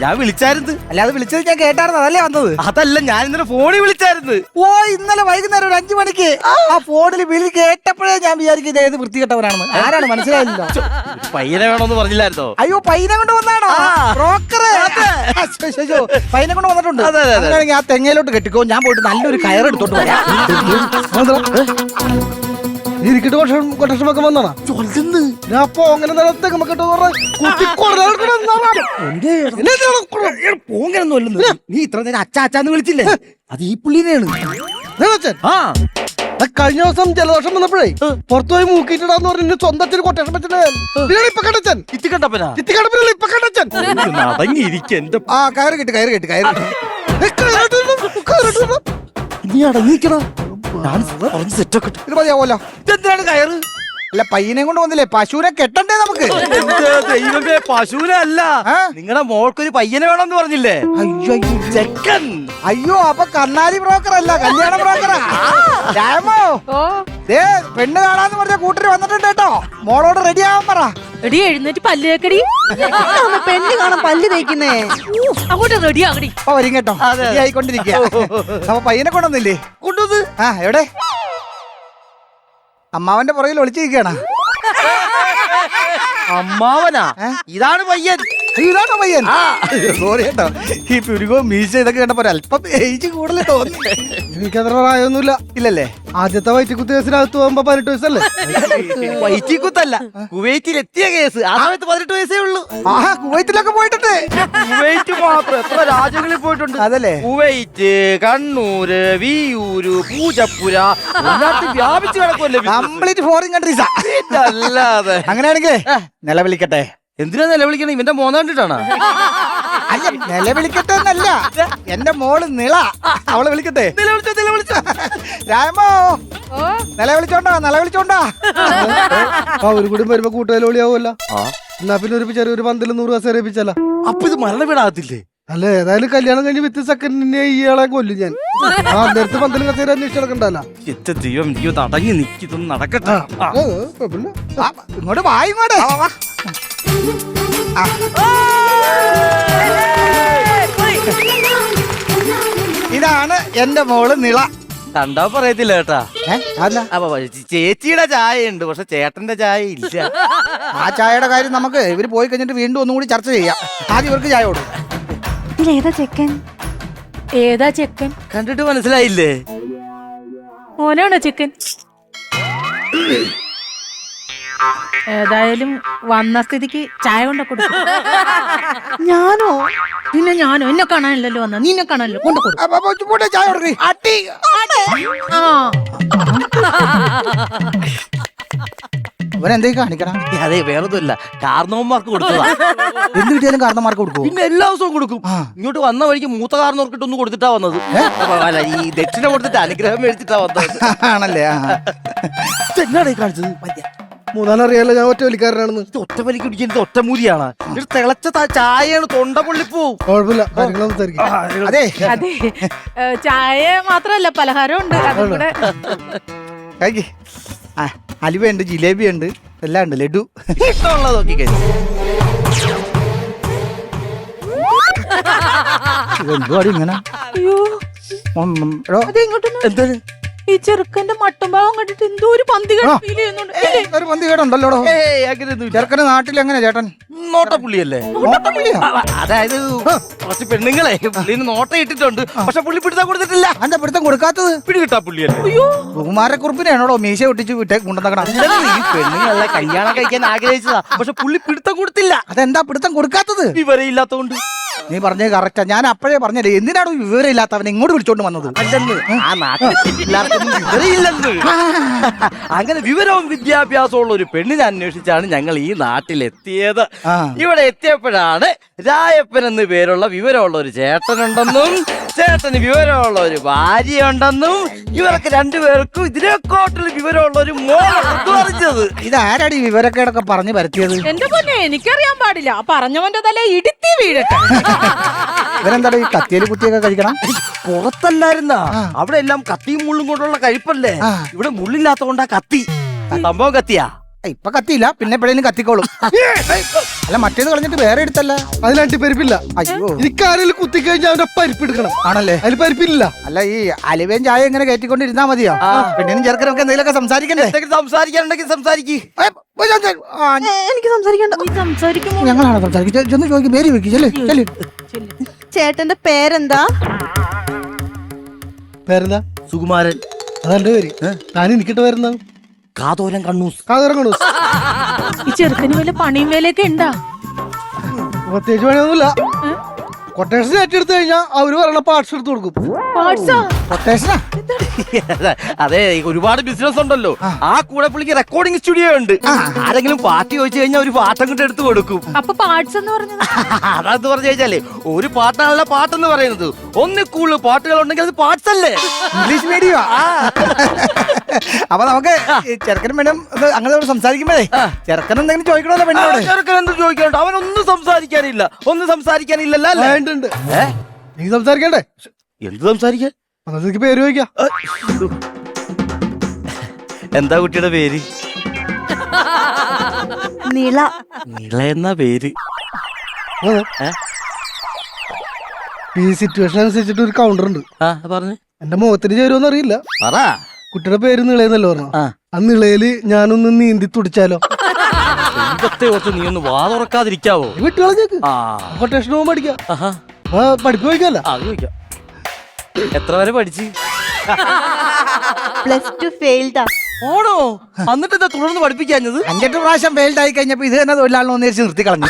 ഞാൻ വിളിച്ചായിരുന്നു. അല്ലാതെ വിളിച്ചത് ഞാൻ കേട്ടായിരുന്നു, അതല്ലേ വന്നത്? അതല്ല, ഞാൻ ഇന്നലെ ഫോണിൽ വിളിച്ചായിരുന്നു. ഓ, ഇന്നലെ വൈകുന്നേരം ഒരു 5 മണിക്ക് ആ ഫോണിൽ വിളി കേട്ടപ്പോഴേ ഞാൻ വിചാരിക്കുന്നത് ഏത് വൃത്തികെട്ടവനാണെന്ന്. ആരാണ് മനസ്സിലായില്ല. പയ്യനെ വേണമെന്ന് പറഞ്ഞില്ലായിരുന്നോ? അയ്യോ, പയ്യനെ കൊണ്ട് വന്നാണോ? ബ്രോക്കർ പയ്യനെ കൊണ്ട് വന്നിട്ടുണ്ട്. അങ്ങനെയാണെങ്കിൽ ആ തെങ്ങയിലോട്ട് കെട്ടിക്കോ, ഞാൻ പോയിട്ട് നല്ലൊരു കയറെടുത്തോട്ട് വരാം. ഇരിക്കട്ട് കൊട്ടേഷനൊക്കെ വന്നാണോ? അപ്പൊ അങ്ങനെ പോങ്ങനൊന്നും. നീ ഇത്ര നേരം അച്ചാന്ന് വിളിച്ചില്ലേ? അത് ഈ പുള്ളിനെയാണ്. കഴിഞ്ഞ ദിവസം ജലദോഷം വന്നപ്പോഴേ പുറത്തുപോയി മൂക്കിട്ടിടാന്ന് പറഞ്ഞ സ്വന്തത്തിന് കൊട്ടേഷൻ വെച്ചിട്ട് ഇപ്പൊ കണ്ടച്ചൻ. ഇപ്പൊ കണ്ടച്ചൻ. ആ കയറ് കെട്ടി നീ അടങ്ങിക്കണോ? സെറ്റൊക്കെ ഇത് മതിയാവോല്ലോ. ഇതെന്തിനാണ് കയറ്? അല്ല, പയ്യനെ കൊണ്ട് വന്നില്ലേ, പശുവിനെ കെട്ടണ്ടേ നമുക്ക്? ദൈവമേ, പശുവിനെ അല്ല, നിങ്ങളുടെ മോൾക്കൊരു പയ്യനെ വേണമെന്ന് പറഞ്ഞില്ലേ? അയ്യോ, ചെക്കൻ. അയ്യോ, അപ്പൊ കണ്ണാടി ബ്രോക്കർ അല്ല, കല്യാണ ബ്രോക്കറാ. രാമോ, ദേ പെണ്ണ് കാണാന്ന് പറഞ്ഞ കൂട്ടര് വന്നിട്ടുണ്ട് കേട്ടോ. മോളോട് റെഡി ആവാൻ പറ. എടി എഴുന്നേറ്റ് പല്ല് തേക്കടി. പെണ്ണ് കാണാൻ പല്ല് തേക്കുന്നേ. അങ്ങോട്ട് റെഡി ആകടി. അപ്പൊ വരും കേട്ടോ. റെഡി ആയിക്കൊണ്ടിരിക്കുക. അപ്പൊ പയ്യനെ കൊണ്ടുവന്നില്ലേ? കൊണ്ടുവന്ന്. ആ എവിടെ? അമ്മാവന്റെ പുറകിൽ ഒളിച്ചിരിക്കണ. അമ്മാവനാ? ഇതാണ് പയ്യൻ. ഇതാണോ പയ്യൻ? സോറി കേട്ടോ, ഈ പുരുകവും മീശ ഇതൊക്കെ കണ്ടപ്പോ അല്പം ഏജ് കൂടുതൽ തോന്നി. എനിക്കത്ര പ്രായമൊന്നുമില്ല. ഇല്ലല്ലേ? ആദ്യത്തെ വയറ്റിക്കുത്ത് കേസിനകത്ത് പോകുമ്പോ 18 വയസ്സല്ലേ? വൈറ്റിക്കുത്തല്ല, കുവൈറ്റിൽ എത്തിയ കേസ്. ആ സമയത്ത് 18 വയസ്സേ ഉള്ളൂ. ആഹാ, കുവൈറ്റിലൊക്കെ പോയിട്ടുണ്ട്. കുവൈറ്റ് മാത്രം എത്ര രാജ്യങ്ങളിൽ പോയിട്ടുണ്ട്. അതല്ലേ? കുവൈറ്റ്, കണ്ണൂര്, വിയൂര്, പൂജപ്പുര എല്ലായിടത്തും വ്യാപിച്ചു കിടക്കുമല്ലേ. Complete foreign കൺട്രീസാ. അല്ലാതെ. അങ്ങനെയാണെങ്കിലേ നിലവിളിക്കട്ടെ. എന്തിനാ നിലവിളിക്കണം? ഇവന്റെ മോനാണ്ടിട്ടാണ്. അല്ല, നിലവിളിക്കട്ടെ എന്നല്ല, എന്റെ മോള് നിള, അവളെ വിളിക്കട്ടെ. രാമോ, നിലവിളിച്ചോണ്ടാ. അവര് കൂടി വരുമ്പോ കൂട്ടുകാരിയാവുമല്ല. എന്നാ പിന്നെ ഒരു ചെറിയൊരു 100 കസേര ഏൽപ്പിച്ചല്ല. അപ്പൊ ഇത് മരണ വീടാകത്തില്ലേ? അല്ല, ഏതായാലും കല്യാണം കഴിഞ്ഞ് വിത്ത് സെക്കൻഡിനെ ഇയാളെ കൊല്ലും ഞാൻ. നേരത്തെ 100 കസേര അന്വേഷിച്ച് നടക്കണ്ടല്ല. എന്റെ ദൈവം, നീ തടങ്ങി നിൽക്കിതൊന്നും നടക്കട്ടെ. ഇങ്ങോട്ട് വാ, ഇങ്ങോട്ട്. ഇതാണ് എന്റെ മോള് നിള. കണ്ടാ പറയത്തില്ല കേട്ടാ. അല്ല, അപ്പൊ ചേച്ചിയുടെ ചായ ഉണ്ട്, പക്ഷെ ചേട്ടന്റെ ചായ ഇല്ല. ആ ചായയുടെ കാര്യം നമുക്ക് ഇവര് പോയി കഴിഞ്ഞിട്ട് വീണ്ടും ഒന്നും കൂടി ചർച്ച ചെയ്യാം. ആദ്യം ഇവർക്ക് ചായ കൊടുക്കും. ഇതിലേതാ ചെക്കൻ? ഏതാ ചെക്കൻ? കണ്ടിട്ട് മനസ്സിലായില്ലേ? ഓനാണോ ചെക്കൻ? ഏതായാലും വന്ന സ്ഥിതിക്ക് ചായ കൊണ്ട കൊടുക്കും. ഞാനോ? പിന്നെ ഞാനോ? എന്നെ കാണാനല്ലോ വന്ന, നീ എന്നെ കാണാനല്ലോ കൊണ്ടു കൊടുക്കും. ചായ കൊടുക്കും. ആ അവനെന്തേ കാണിക്കണം? അതെ, വേറൊന്നുമില്ല, കാർന്നവന്മാർക്ക് കൊടുത്തതാ. എന്ത് കിട്ടിയാലും കാരണന്മാർക്ക് കൊടുക്കും. പിന്നെ എല്ലാ ദിവസവും കൊടുക്കും. ഇങ്ങോട്ട് വന്ന വഴിക്ക് മൂത്ത കാർന്നോർക്കിട്ട് ഒന്ന് കൊടുത്തിട്ടാ വന്നത്. അല്ല, ഈ ദക്ഷിണ കൊടുത്തിട്ട് അനുഗ്രഹം മേടിച്ചിട്ടാ വന്നത്. ആണല്ലേ? എന്നാണ് ഈ കാണിച്ചത്? മൂന്നാലറിയാലോ ഞാൻ ഒറ്റ വലിക്കാരനാണെന്ന്. ഒറ്റ വലിക്ക് കുടിക്കുന്നത് ഒറ്റമൂലിയാണ്. ഇത് തിളച്ച ചായയാണ്, തൊണ്ട പൊള്ളിപ്പോവും. കുഴപ്പമില്ല, കാര്യങ്ങൾ സംസാരിക്കും. അതെ, അതെ, ചായ മാത്രല്ല പലഹാരം ഉണ്ട്. അതും കൂടെ കഴിക്ക്. അലുവയുണ്ട്, ജിലേബി ഉണ്ട്, എല്ലാം ഉണ്ട്, ലഡു. ഇഷ്ടമുള്ളത് നോക്കി കഴിഞ്ഞു. എന്തുവാടി ഇങ്ങനെ? എന്താണ് ഈ ചെറുക്കന്റെ മട്ടും ഭാവം കണ്ടിട്ട് എന്തോ ഒരു പന്തികേട് ഫീൽ ചെയ്യുന്നുണ്ട്. ഒരു പന്തി കേടുണ്ടല്ലോ. ചെറുക്കന് നാട്ടിൽ എങ്ങനെ ചേട്ടൻ? നോട്ടപ്പുള്ളിയല്ലേ? അതായത് കുറച്ച് പെണ്ണുങ്ങളെ പുള്ളിന് നോട്ട ഇട്ടിട്ടുണ്ട്, പക്ഷെ പുള്ളി പിടുത്തം കൊടുത്തിട്ടില്ല. അന്റെ പിടുത്തം കൊടുക്കാത്തത്? പിടികിട്ടാ പുള്ളിയല്ലേ? കുമാരക്കുറുപ്പിനാണോടോ മീശ ഒട്ടിച്ച് വിട്ടേ കൊണ്ടുവന്നേക്കണം? ഈ പെണ്ണുങ്ങളെ കല്യാണം കഴിക്കാൻ ആഗ്രഹിച്ചതാ, പക്ഷെ പുള്ളി പിടുത്തം കൊടുത്തില്ല. അതെന്താ പിടുത്തം കൊടുക്കാത്തത്? വിവരമില്ലാത്തോണ്ട്. നീ പറഞ്ഞത് കറക്റ്റാ. ഞാൻ അപ്പോഴേ പറഞ്ഞല്ലേ, എന്തിനാണ് വിവരം ഇല്ലാത്തവനെ ഇങ്ങോട്ട് വിളിച്ചോണ്ട് വന്നത്? അല്ലെന്ന്, ആ നാട്ടിൽ എല്ലാവർക്കും വിവരമില്ലെന്ന്. അങ്ങനെ വിവരവും വിദ്യാഭ്യാസവും ഉള്ള ഒരു പെണ്ണിനെ അന്വേഷിച്ചാണ് ഞങ്ങൾ ഈ നാട്ടിലെത്തിയത്. ഇവിടെ എത്തിയപ്പോഴാണ് രായപ്പൻ എന്ന് പേരുള്ള വിവരമുള്ള ഒരു ചേട്ടനുണ്ടെന്നും ചേട്ടന് വിവരമുള്ള ഒരു ഭാര്യയുണ്ടെന്നും ഇവർക്ക് രണ്ടുപേർക്കും ഇതിനെക്കാട്ടിൽ വിവരമുള്ള ഒരു മോളെന്ന് അറിഞ്ഞത്. ഇതാരാടി വിവരക്കേടൊക്കെ പറഞ്ഞു പരത്തിയത്? എന്റെ പൊന്നെ, എനിക്കറിയാൻ പാടില്ല. പറഞ്ഞവന്റെ തല ഇടുത്തി വീഴട്ടെ. ഇവരെന്താ ഈ കത്തിയേല് കുത്തിയൊക്കെ കഴിക്കണം? പുറത്തല്ലായിരുന്ന അവിടെ എല്ലാം കത്തിയും മുള്ളും കൊണ്ടുള്ള കഴിപ്പല്ലേ. ഇവിടെ മുള്ളില്ലാത്ത കൊണ്ടാ കത്തി. സംഭവം കത്തിയാ. ഇപ്പൊ കത്തിയില്ല, പിന്നെ എപ്പോഴേലും കത്തിക്കോളും. അല്ല, മറ്റേത് കളഞ്ഞിട്ട് വേറെ എടുത്തല്ല. അതിനാട്ടി പരിപ്പില്ല. അയ്യോ, എനിക്കാരെങ്കിലും കുത്തിക്കഴിഞ്ഞാൽ അവന്റെ പരിപ്പ് എടുക്കണം. ആണല്ലേ? അതിൽ പരിപ്പില്ല. അല്ല, ഈ അലുവയും ചായ ഇങ്ങനെ കയറ്റിക്കൊണ്ടിരുന്നാ മതിയോ? പെണ്ണിനും ചെറുക്കനൊക്കെ എന്തെങ്കിലുമൊക്കെ സംസാരിക്കണ്ടേ? സംസാരിക്കാനുണ്ടെങ്കിൽ സംസാരിക്കും. എനിക്ക് സംസാരിക്കണ്ട. ഞങ്ങളാണോ സംസാരിക്കുന്നത്? ചെന്ന് ചോദിക്കും. പേര് വെക്കും. ചേട്ടന്റെ പേരെന്താ? പേരെന്താ? സുകുമാരൻ. അതെന്റെ പേര്. ഞാൻ എനിക്കിട്ട് വരുന്ന കാതോരം കണ്ണൂസ്. കാതോരം കണ്ണൂസ്. ഈ ചെറുക്കന് വല്ല പണിയും വേലയൊക്കെ ഉണ്ടാ? പ്രത്യേകിച്ച് പണിയൊന്നുമില്ല. കൊട്ടേഷൻ ഏറ്റെടുത്ത് കഴിഞ്ഞാൽ അവര് പറയണ പാർട്സ് എടുത്ത് കൊടുക്കും. കൊട്ടേഷനാ? അതെ, ഒരുപാട് ബിസിനസ് ഉണ്ടല്ലോ. ആ കൂടെ പുള്ളിക്ക് റെക്കോർഡിംഗ് സ്റ്റുഡിയോ ഉണ്ട്. ആരെങ്കിലും പാട്ട് ചോദിച്ചു കഴിഞ്ഞാൽ ഒരു പാട്ട് അങ്ങോട്ട് എടുത്ത് കൊടുക്കും. അപ്പൊ പാർട്സ് എന്ന് പറഞ്ഞത് അതാന്ന് പറഞ്ഞു കഴിഞ്ഞാലേ, ഒരു പാട്ടാണല്ല പാട്ടെന്ന് പറയുന്നത്. ഒന്നിൽ കൂടുതൽ പാട്ടുകൾ ഉണ്ടെങ്കിൽ അത് പാർട്സ് അല്ലേ? English medium. അപ്പൊ നമുക്ക് ചെറുക്കനും പെണ്ണും അങ്ങനെ സംസാരിക്കുമ്പോഴേ ചെറുക്കൻ എന്തെങ്കിലും ചോദിക്കണമല്ലോ പെണ്ണോട്. ചെറുക്കൻ എന്ത് ചോദിക്കണ്ട? അവനൊന്നും സംസാരിക്കാനില്ല. ഒന്നും സംസാരിക്കാനില്ലല്ലോ അല്ലേ? നീ സംസാരിക്കണ്ടേ? എന്ത് സംസാരിക്കാൻ? പേര് ചോദിക്കാം. എന്താ കുട്ടിയുടെ പേര്? നിള. നിള എന്നാ പേര്. ഈ സിറ്റുവേഷൻ അനുസരിച്ചിട്ട് ഒരു കൗണ്ടർ ഉണ്ട്. പറഞ്ഞു. എന്റെ മുഖത്തിന് ചേരുമെന്ന് അറിയില്ല. പറ. കുട്ടിയുടെ പേര് നിളയെന്നല്ലോ പറഞ്ഞു. ആ നിളയില് ഞാനൊന്ന് നീന്തി തുടിച്ചാലോ? നീ ഒന്ന് വാ തുറക്കാതിരിക്കാവോ? വിട്ടുകളഞ്ഞേക്ക്. കൊട്ടേഷൻ പോകുമ്പോ പഠിക്കാം. പഠിപ്പ് ചോദിക്കാല്ല. എത്ര വരെ പഠിച്ച്? +2 ഫെയിൽഡാ. ഓണോ? എന്നിട്ട് എന്താ തുടർന്ന് പഠിപ്പിക്കാഞ്ഞത്? 5-8 പ്രാവശ്യം ഫെയിൽഡ് ആയി കഴിഞ്ഞപ്പോ ഇത് തന്നെ തൊഴിലാളിനെ ഒന്നിരിച്ച് നിർത്തി കളഞ്ഞു.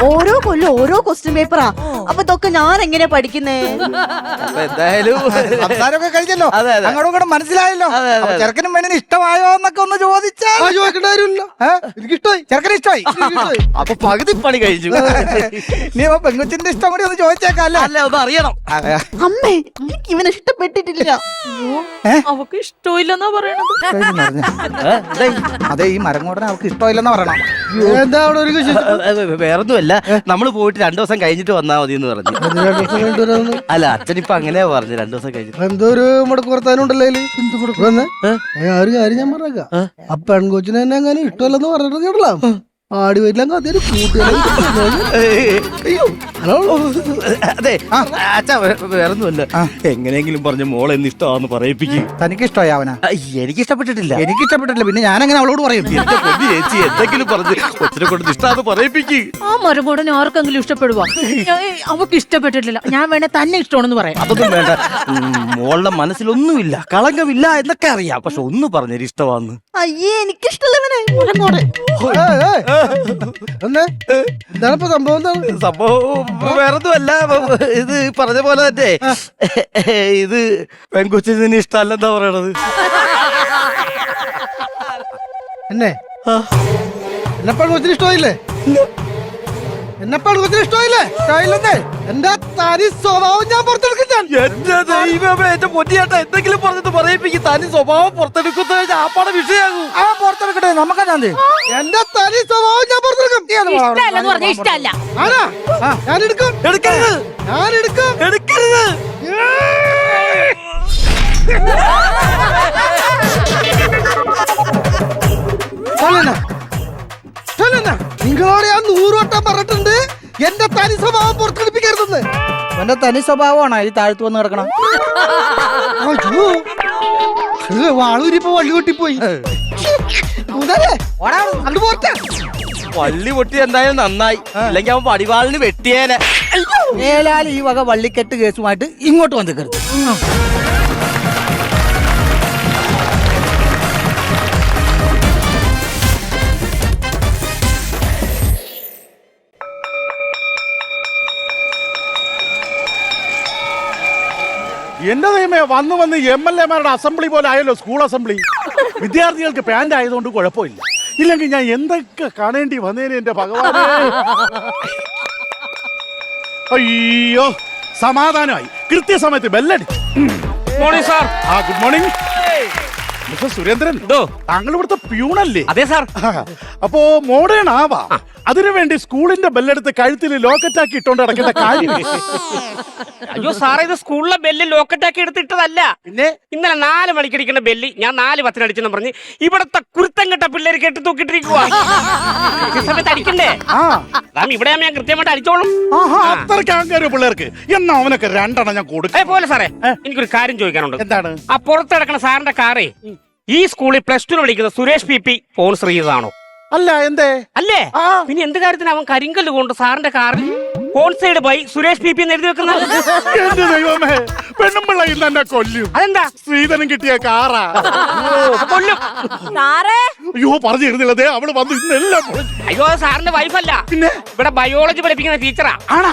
ഓരോ കൊല്ലം ഓരോ ക്വസ്റ്റ്യൻ പേപ്പറാ. അപ്പൊ ഇതൊക്കെ ഞാൻ എങ്ങനെയാ പഠിക്കുന്നേ? എന്തായാലും സംസാരമൊക്കെ കഴിഞ്ഞല്ലോ, അങ്ങോട്ടും കൂടെ മനസ്സിലായല്ലോ. അപ്പൊ ചെറുക്കനും പെണ്ണിന് ഇഷ്ടമായോ എന്നൊക്കെ ഒന്ന് ചോദിച്ചാ ചോദിക്കേണ്ട കാര്യമില്ല. എനിക്ക് ഇഷ്ടമായി. ചെറുക്കന് ഇഷ്ടമായി. അപ്പൊ പകുതി പണി കഴിച്ചു. നീ അപ്പൊ പെങ്കുച്ചിന്റെ ഇഷ്ടം കൂടി ഒന്ന് ചോദിച്ചേക്കല്ലേ? അല്ല, ഒന്ന് അറിയണം. അമ്മേ, എനിക്ക് ഇവനെ ഇഷ്ടപ്പെട്ടിട്ടില്ല. അവക്ക് ഇഷ്ടമില്ലെന്നാ പറയണത്. അതെ, ഈ മരങ്ങോടനെ അവർക്ക് ഇഷ്ടമില്ലെന്ന് പറയണം. എന്താ അവിടെ ഒരു വേറൊന്നുമല്ല, നമ്മള് പോയിട്ട് 2 ദിവസം കഴിഞ്ഞിട്ട് വന്നാ മതി എന്ന് പറഞ്ഞു. അല്ല, അച്ഛനിപ്പൊ അങ്ങനെയാ പറഞ്ഞു, 2 ദിവസം കഴിഞ്ഞിട്ട്. എന്തോ ഒരു മുടക്ക് വർത്താനുണ്ടല്ലോ അതില്. ആ ഒരു കാര്യം ഞാൻ പറഞ്ഞേക്കാം. ആ പെൺകൊച്ചിനെ തന്നെ അങ്ങനെ ഇഷ്ടമല്ലെന്ന് പറഞ്ഞിട്ട് കേട്ടല്ലോ. ആടി വരില്ല അതൊരു അതെ അച്ഛാ, വേറൊന്നുമല്ല, എങ്ങനെയെങ്കിലും പറഞ്ഞ മോളെ എന്ന് ഇഷ്ടമാണെന്ന് പറയിപ്പിക്കും. തനിക്ക് ഇഷ്ടമായി അവനാ? എനിക്ക് ഇഷ്ടപ്പെട്ടിട്ടില്ല. എനിക്ക് ഇഷ്ടപ്പെട്ടില്ല, പിന്നെ ഞാനെങ്ങനെ അവളോട് പറയും? ചേച്ചി എന്തെങ്കിലും പറഞ്ഞ് കൊച്ചിനെ കൊണ്ട് ഇഷ്ടമാണെന്ന് പറയിപ്പിക്കും. ആ മരങ്ങോടനെ ആർക്കെങ്കിലും ഇഷ്ടപ്പെടുവാ? അവക്ക് ഇഷ്ടപ്പെട്ടിട്ടില്ല, ഞാൻ വേണേ തന്നെ ഇഷ്ടമാണെന്ന് പറയാം. അതൊന്നും വേണ്ട. മോളുടെ മനസ്സിലൊന്നുമില്ല, കളങ്കമില്ല എന്നൊക്കെ അറിയാം. പക്ഷെ ഒന്ന് പറഞ്ഞൊരു ഇഷ്ടമാന്ന്. അയ്യേ, എനിക്കിഷ്ടമല്ലവനെ. എന്താണ് ഇപ്പൊ സംഭവം? എന്താണ് സംഭവം? വേറൊന്നുമല്ല, ഇത് പറഞ്ഞ പോലെ തന്നെ ഇത് പെൺകൊച്ചിന് ഇഷ്ടമല്ലെന്താ പറയണത്. എന്നെ പെൺകൊച്ചിന് ഇഷ്ടമായില്ലേ? എന്നെ പെൺകൊച്ചിന് ഇഷ്ടമായില്ലേ? ഇഷ്ടമായില്ലെന്നേ എന്റെ തനി സ്വഭാവം ഞാൻ പുറത്തെടുക്കും. എന്റെ ദൈവമേ, എന്റെ പൊന്നിയേട്ട, എന്തെങ്കിലും പറഞ്ഞിട്ട് പറയിപ്പിക്കും. തനി സ്വഭാവം പുറത്തെടുക്കുന്ന ആപ്പാടെ വിഷയാകും. പുറത്തെടുക്കട്ടെ, നമുക്കെന്താ? എന്റെ തനി സ്വഭാവം ഞാൻ പുറത്തെടുക്കും. ഇഷ്ടമല്ലെന്ന് പറഞ്ഞാൽ ഇഷ്ടമല്ല. ആരാ? ഞാൻ എടുക്കും. എടുക്കരുത്, ഞാൻ എടുക്കും. എടുക്കരുത്. നിങ്ങളോട് ഞാൻ 100 വട്ടം പറഞ്ഞിട്ടുണ്ട് എന്റെ തനി സ്വഭാവം പുറത്തെടുപ്പിക്കരുതെന്ന്. എന്റെ തനി സ്വഭാവമാണ് ഈ താഴ്ത്തു വന്ന് കിടക്കണം. വാളൂരിപ്പോ വള്ളി പൊട്ടിപ്പോയി. വള്ളി പൊട്ടി എന്തായാലും നന്നായി, ഇല്ലെങ്കിൽ അവൻ പടിവാളിന് വെട്ടിയേനെ. മേലാൽ ഈ വക വള്ളിക്കെട്ട് കേസുമായിട്ട് ഇങ്ങോട്ട് വന്നിക്കരുത്. എന്റെ ദൈവമേ, വന്ന് MLA-മാരുടെ അസംബ്ലി പോലെ ആയല്ലോ സ്കൂൾ അസംബ്ലി. വിദ്യാർത്ഥികൾക്ക് പാന്റ് ആയതുകൊണ്ട് കുഴപ്പമില്ല, ഇല്ലെങ്കിൽ ഞാൻ എന്തൊക്കെ കാണേണ്ടി വന്നേനെ എന്റെ ഭഗവാനെ. അയ്യോ, സമാധാനമായി. കൃത്യസമയത്ത് ബെല്ലടി. Morning sir. Good morning mister Surendran. താങ്കൾ ഇവിടുത്തെ പ്യൂണല്ലേ? അതെ സാർ. അപ്പോ മോഡേൺ ആവാ, അതിനുവേണ്ടി സ്കൂളിന്റെ ബെല്ലെടുത്ത് കഴുത്തിൽ ലോക്കറ്റാക്കി ഇട്ടോണ്ട് നടക്കേണ്ട കാര്യം. അയ്യോ സാറേ, ഇത് സ്കൂളിലെ ബെല്ല് ലോക്കറ്റാക്കി എടുത്തിട്ടതല്ല. പിന്നെ ഇന്നലെ 4 മണിക്ക് അടിക്കുന്ന ബെല്ല് ഞാൻ 4:10 അടിച്ചെന്ന് പറഞ്ഞ് ഇവിടത്തെ കുരുത്തം കെട്ട പിള്ളേര് കെട്ടി തൂക്കിട്ടിരിക്കുക. സമയത്ത് അടിക്കണ്ടേ? ഇവിടെ ഞാൻ കൃത്യമായിട്ട് അടിച്ചോളും. അത്രയ്ക്ക് അഹങ്കാരം പിള്ളേർക്ക്. എന്നാ അവനൊക്കെ 2 എണ്ണം ഞാൻ കൊടുക്കും. പോലെ സാറേ, എനിക്കൊരു കാര്യം ചോദിക്കാനുണ്ട്. എന്താണ്? ആ പുറത്ത് കിടക്കുന്ന സാറിന്റെ കാറേ ഈ സ്കൂളിൽ +2 പഠിക്കുന്ന സുരേഷ് PP സ്പോൺസർ ചെയ്തതാണോ? അല്ല. എന്തേ? അല്ലേ? പിന്നെ എന്ത് കാര്യത്തിന് അവൻ കരിങ്കല്ല് കൊണ്ട് സാറിന്റെ കാറിൽ സ്പോൺസേഡ് ബൈ സുരേഷ് PP എന്ന് എഴുതി വെക്കുന്നത്? എന്റെ ദൈവമേ, പെണ്ണുമ്പിള്ള ഇന്ന് എന്നെ കൊല്ലും. അതെന്താ? ശ്രീധരൻ കിട്ടിയ കാറാ. കൊല്ലും. അയ്യോ, പറഞ്ഞിരുന്നില്ലതേ, അവള് വന്ന് ഇന്നെല്ലാം പൊളിഞ്ഞു. അയ്യോ, അത് സാറിന്റെ വൈഫല്ല, പിന്നെ ഇവിടെ ബയോളജി പഠിപ്പിക്കുന്ന ടീച്ചറാ. ആണാ?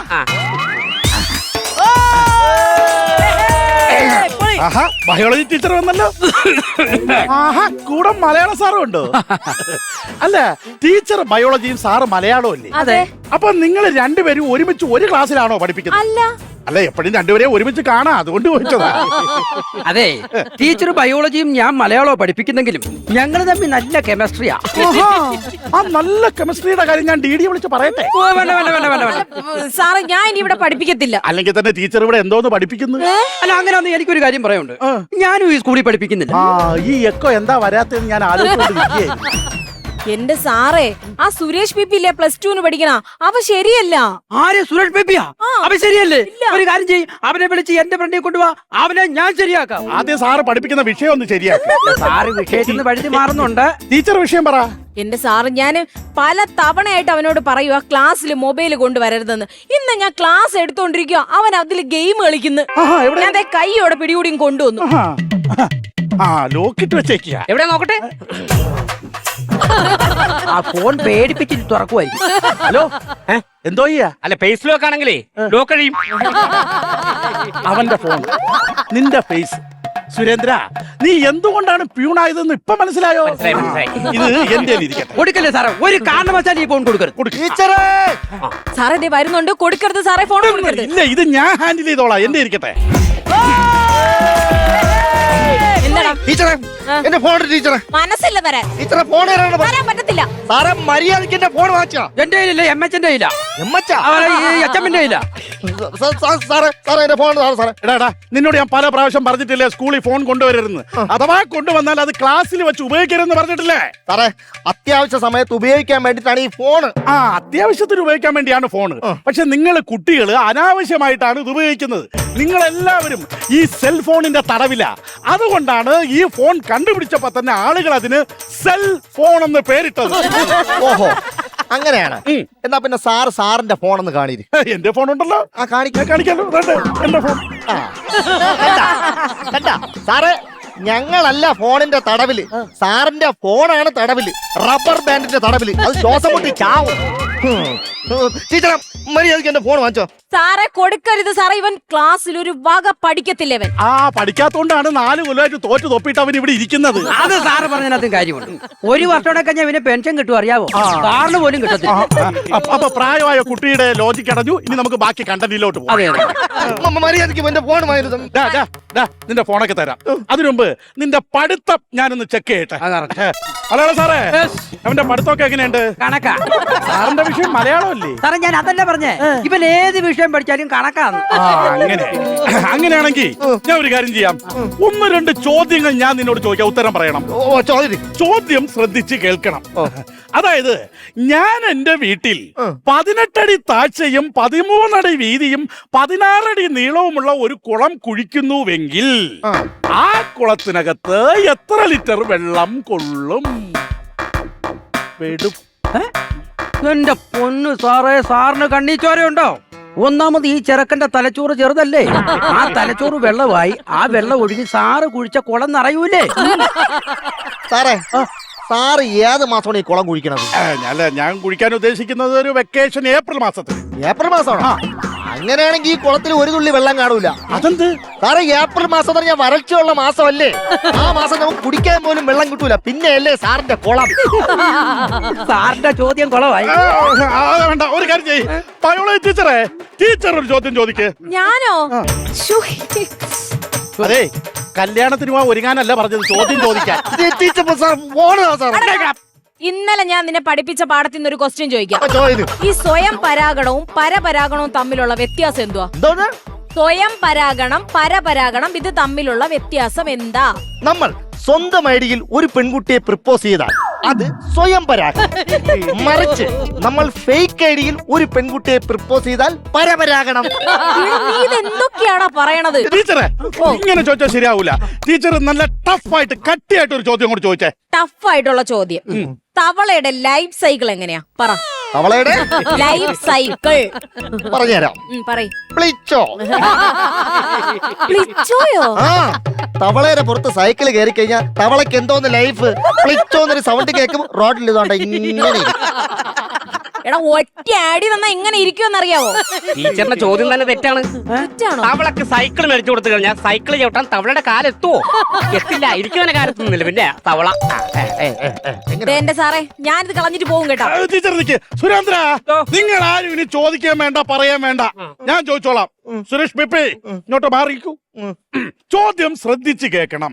ബയോളജി ടീച്ചർ വന്നല്ലോ. കൂടെ മലയാള സാറും ഉണ്ടോ? അല്ല, ടീച്ചർ ബയോളജിയും സാറ് മലയാളവും അല്ലേ? അതെ. അപ്പൊ നിങ്ങൾ രണ്ടുപേരും ഒരുമിച്ച് ഒരു ക്ലാസ്സിലാണോ പഠിപ്പിക്കുന്നത്? അല്ല, അല്ല എപ്പോഴും രണ്ടുപേരെയും ഒരുമിച്ച് കാണാം, അതുകൊണ്ട് ചോദിച്ചതാ. അതെ, ടീച്ചർ ബയോളജിയും ഞാൻ മലയാളവും പഠിപ്പിക്കുന്നെങ്കിലും ഞങ്ങൾ തമ്മിൽ നല്ല കെമിസ്ട്രിയാ. ആ നല്ല കെമിസ്ട്രിയുടെ കാര്യം ഞാൻ DD വിളിച്ച് പറയട്ടെ? സാറേ ഞാൻ ഇനി ഇവിടെ പഠിപ്പിക്കത്തില്ല. അല്ലെങ്കിൽ തന്നെ ടീച്ചർ ഇവിടെ എന്തോന്ന് പഠിപ്പിക്കുന്നു? അല്ല, അങ്ങനെ ഒന്നും എനിക്കൊരു കാര്യം പറയാനുണ്ട്. ഞാനും ഈ സ്കൂളിൽ പഠിപ്പിക്കുന്നില്ല. ഈ എക്കോ എന്താ വരാത്തെന്ന് ഞാൻ ആലോചിച്ചുകൊണ്ടിരിക്കുകയായിരുന്നു. എന്റെ സാറേ, ആ സുരേഷ് ബിപി ഇല്ലേ +2 പഠിക്കണ, അവ ശരിയല്ല. ആര്? സുരേഷ് ബേബിയാ? അവൻ ശരിയല്ലേ? ഒരു കാര്യം ചെയ്യ്, അവനെ വിളിച്ച് എന്റെ ഫ്രണ്ടിൽ കൊണ്ടുപോവാ, അവനെ ഞാൻ ശരിയാക്കാം. ആദ്യം സാറ് പഠിപ്പിക്കുന്ന വിഷയം ഒന്ന് ശരിയാക്കാം. സാറ് വിഷയത്തിൽ നിന്ന് വഴുതി മാറുന്നുണ്ട്. ടീച്ചർ വിഷയം പറ. എന്റെ സാറ്, ഞാൻ പല തവണയായിട്ട് അവനോട് പറയുക ക്ലാസ്സിൽ മൊബൈൽ കൊണ്ടുവരരുതെന്ന്. ഇന്ന് ഞാൻ ക്ലാസ് എടുത്തോണ്ടിരിക്കുക, അവൻ അതിൽ ഗെയിം കളിക്കുന്നു. ഞാൻ ദേ കൈയോടെ പിടികൂടിയും കൊണ്ടുവന്നു. ലോക്കിട്ട് വെച്ചേക്കുക. എവിടെ നോക്കട്ടെ. ആ ഫോൺ പേടിപ്പിച്ചിട്ട് തുറക്കുമായിരിക്കും. ഹലോ, എന്തോ ചെയ്യാ? അല്ല, ഫേസ് ലോക്ക് ആണെങ്കിലേ ലോക്ക് കഴിയും. അവന്റെ ഫോൺ, നിന്റെ ഫേസ്. സുരേന്ദ്ര, നീ എന്തുകൊണ്ടാണ് പ്യൂണായതെന്ന് ഇപ്പൊ മനസ്സിലായോ? ഇത് എന്റെ ഇരിക്കട്ടെ. കൊടുക്കല്ലേ സാറേ, ഒരു കാരണവശാലും ഈ ഫോൺ കൊടുക്കരുത്. സാറേ ദേ വരുന്നുണ്ട്, കൊടുക്കരുത് സാറേ, ഫോൺ കൊടുക്കരുത്. ഇല്ല, ഇത് ഞാൻ ഹാൻഡിൽ ചെയ്തോളാം, എന്റെ ഇരിക്കട്ടെ. ടീച്ചറെ, എന്റെ ഫോൺ ടീച്ചറെ. മനസ്സില്ല തരാൻ. ടീച്ചറെ ഫോൺ തരാൻ പറ്റത്തില്ല. സാറെ മര്യാദക്ക് എന്റെ ഫോൺ വാങ്ങിച്ചാ. എന്റെ കയ്യിലില്ല, എംഎച്ച്ന്റെ കയ്യില്ല, എച്ചമ്മന്റെ കയ്യില്ല. സാറേ എന്റെ ഫോൺ സാറേ. എടാ, നിന്നോട് ഞാൻ പല പ്രാവശ്യം പറഞ്ഞിട്ടില്ലേ സ്കൂളിൽ ഫോൺ കൊണ്ടുവരരുന്ന്? അഥവാ കൊണ്ടുവന്നാൽ അത് ക്ലാസ്സിൽ വെച്ച് ഉപയോഗിക്കരുതെന്ന് പറഞ്ഞിട്ടില്ലേ? സാറേ, അത്യാവശ്യ സമയത്ത് ഉപയോഗിക്കാൻ വേണ്ടിട്ടാണ് ഈ ഫോൺ. അത്യാവശ്യത്തിന് ഉപയോഗിക്കാൻ വേണ്ടിയാണ് ഫോണ്. പക്ഷെ നിങ്ങൾ കുട്ടികൾ അനാവശ്യമായിട്ടാണ് ഇത് ഉപയോഗിക്കുന്നത്. നിങ്ങളെല്ലാവരും ഈ സെൽഫോണിന്റെ തടവില. അതുകൊണ്ടാണ് ഈ ഫോൺ കണ്ടുപിടിച്ചപ്പോ തന്നെ ആളുകൾ അതിന് സെൽ ഫോൺ എന്ന് പേരിട്ടത്. ഓഹോ, അങ്ങനെയാണ്. എന്നാ പിന്നെ സാറിന്റെ ഫോൺ ഒന്ന് കാണിരി. എന്റെ ഫോൺ ഉണ്ടല്ലോ, കാണിക്കാലോ. എന്റെ ഫോൺ കണ്ടാ സാറേ, ഞങ്ങളല്ല ഫോണിന്റെ തടവില്, സാറിന്റെ ഫോണാണ് തടവില്, റബ്ബർ ബാൻഡിന്റെ തടവില്. അത് ശ്വാസം മുട്ടി ചാവും. ടീച്ചറെ, മര്യാദയ്ക്ക് എന്റെ ഫോൺ വാങ്ങിച്ചോ. സാറേ കൊടുക്കരുത് സാറേ, ഇവൻ ക്ലാസ്സിൽ ഒരു വക പഠിക്കത്തില്ല. ഇവൻ പഠിക്കാത്തോണ്ടാണ് 4 കൊല്ലമായിട്ട് തോറ്റ് തൊപ്പിട്ട് അവൻ ഇവിടെ ഇരിക്കുന്നത്. അത് സാറ് പറഞ്ഞതിനകത്തും കാര്യമുണ്ട്. ഒരു വർഷത്തോടെ കഴിഞ്ഞാൽ ഇവന് പെൻഷൻ കിട്ടും, അറിയാവോ? സാറിന് പോലും കിട്ടത്തില്ല. അപ്പൊ പ്രായമായ കുട്ടിയുടെ ലോജിക്ക് അടഞ്ഞു. ഇനി നമുക്ക് ബാക്കി കണ്ടന്റിലോട്ട് പോകാം. മര്യാദയ്ക്ക് എന്റെ ഫോൺ വാങ്ങിയിരുന്നു. നിന്റെ ഫോണൊക്കെ തരാം. അതിനു മുമ്പ് നിന്റെ പഠിത്തം ഞാനൊന്ന് ചെക്ക് ചെയ്യട്ടെ. ഹലോ സാറേ, അവന്റെ പഠിത്തമൊക്കെ എങ്ങനെയുണ്ട്? കണക്കാ. സാറിന്റെ വിഷയം മലയാളമല്ലേ? സാറേ, ഞാൻ അതല്ല പറഞ്ഞേ, ഇവൻ ഏത് വിഷയം പഠിച്ചാലും കണക്കാണ്. അങ്ങനെയാണെങ്കിൽ ഞാൻ ഒരു കാര്യം ചെയ്യാം. 1-2 ചോദ്യങ്ങൾ ഞാൻ നിന്നോട് ചോദിക്കാം, ഉത്തരം പറയണം. ചോദ്യം ശ്രദ്ധിച്ച് കേൾക്കണം. അതായത്, ഞാൻ എന്റെ വീട്ടിൽ 18 അടി താഴ്ചയും 13 അടി വീതിയും 16 അടി നീളവുമുള്ള ഒരു കുളം കുഴിക്കുന്നുവെങ്കിൽ ആ കുളത്തിനകത്ത് എത്ര ലിറ്റർ വെള്ളം കൊള്ളും? എന്റെ പൊന്നു സാറേ, സാറിന് കണ്ണീച്ചോരയുണ്ടോ? ഒന്നാമത് ഈ ചെറുക്കന്റെ തലച്ചോറ് ചെറുതല്ലേ? ആ തലച്ചോറ് വെള്ളമായി ആ വെള്ളം ഒഴുകി സാറ് കുഴിച്ച കുളം നിറയൂലേ? സാറേ, സാറ് ഏത് മാസമാണ് ഈ കുളം കുഴിക്കണത്? ഞാൻ കുഴിക്കാൻ ഉദ്ദേശിക്കുന്നത് ഒരു വെക്കേഷൻ ഏപ്രിൽ മാസത്തിൽ. ഏപ്രിൽ മാസമാണോ? അങ്ങനെയാണെങ്കിൽ ഈ കുളത്തിൽ ഒരു തുള്ളി വെള്ളം കാണൂല. അതെന്ത് സാറേ, ഏപ്രിൽ മാസം എന്ന് പറഞ്ഞാൽ വരൾച്ചയുള്ള മാസമല്ലേ? ആ മാസം നമുക്ക് കുടിക്കാൻ പോലും വെള്ളം കിട്ടൂല. പിന്നെ അല്ലേ സാറിന്റെ കുളം? സാറിന്റെ ചോദ്യം കുളമായി. വേണ്ട, ഒരു കാര്യം ചെയ്യ്. ബയോളജി ടീച്ചറെ, ടീച്ചർ ഒരു ചോദ്യം ചോദിക്ക്. ഞാനോ? അതെ, കല്യാണത്തിന് പോവാൻ ഒരുങ്ങാനല്ല പറഞ്ഞത്, ചോദ്യം ചോദിക്കാൻ. ഇന്നലെ ഞാൻ നിന്നെ പഠിപ്പിച്ച പാഠത്തിൽ നിന്ന് ഒരു ക്വസ്റ്റ്യൻ ചോദിക്കാം. ഈ സ്വയം പരാഗണവും പരപരാഗണവും തമ്മിലുള്ള വ്യത്യാസം എന്തുവാ? സ്വയം പരാഗണം, പരപരാഗണം, ഇത് തമ്മിലുള്ള വ്യത്യാസം എന്താ? നമ്മൾ സ്വന്തം ഐഡിയിൽ ഒരു പെൺകുട്ടിയെ പ്രപ്പോസ് ചെയ്താൽ അത് സ്വയം പരാഗണം. മറിച്ച് നമ്മൾ ഫേക്ക് ഐഡിയിൽ ഒരു പെൺകുട്ടിയെ പ്രപ്പോസ് ചെയ്താൽ പരപരാഗണം. നീ ഇതെന്തൊക്കെയാണോ പറയണത്? ടീച്ചറെ, ഇങ്ങനെ ചോദിച്ചാൽ ശരിയാവൂല. ടീച്ചർ നല്ല ടഫായിട്ട് കട്ടിയായിട്ട് ഒരു ചോദ്യം കൂടി ചോദിച്ചേ. ടഫായിട്ടുള്ള ചോദ്യം. തവളയുടെ ലൈഫ് സൈക്കിൾ എങ്ങനെയാ? പറ. തവളയുടെ ലൈഫ് സൈക്കിൾ പറഞ്ഞുതരാം. പ്ലിച്ചോ. പ്ലിച്ചോയോ? തവളയുടെ പുറത്ത് സൈക്കിൾ കയറി കഴിഞ്ഞാൽ തവളക്ക് എന്തോന്ന് ലൈഫ്. പ്ലിച്ചോ എന്നൊരു സൗണ്ട് കേൾക്കും. റോഡിൽ ഇതുകൊണ്ട് ഇങ്ങനെ. എടാ ഒറ്റ ആടി തന്നാ ഇങ്ങനെ ഇരിക്കുമെന്നറിയാവോ? ടീച്ചറിന്റെ ചോദ്യം തന്നെ തെറ്റാണ്. തെറ്റാണോ? തവളക്ക് സൈക്കിൾ മേടിച്ചു കൊടുത്തു കഴിഞ്ഞാൽ സൈക്കിൾ ചവിട്ടാൻ തവളയുടെ കാലെത്തുവോ? എത്തില്ല, ഇരിക്കുന്ന കാലെത്തുന്നില്ല, പിന്നെ തവള. എന്റെ സാറേ, ഞാനിത് കളഞ്ഞിട്ട് പോകും കേട്ടോ. ടീച്ചർ നിക്ക്. സുരേന്ദ്ര, നിങ്ങൾ ആരും ഇനി ചോദിക്കാൻ വേണ്ട, പറയാൻ വേണ്ട, ഞാൻ ചോദിച്ചോളാം. സുരേഷ് പിപ്പി ഇങ്ങോട്ട് മാറിക്കൂ. ചോദ്യം ശ്രദ്ധിച്ച് കേൾക്കണം.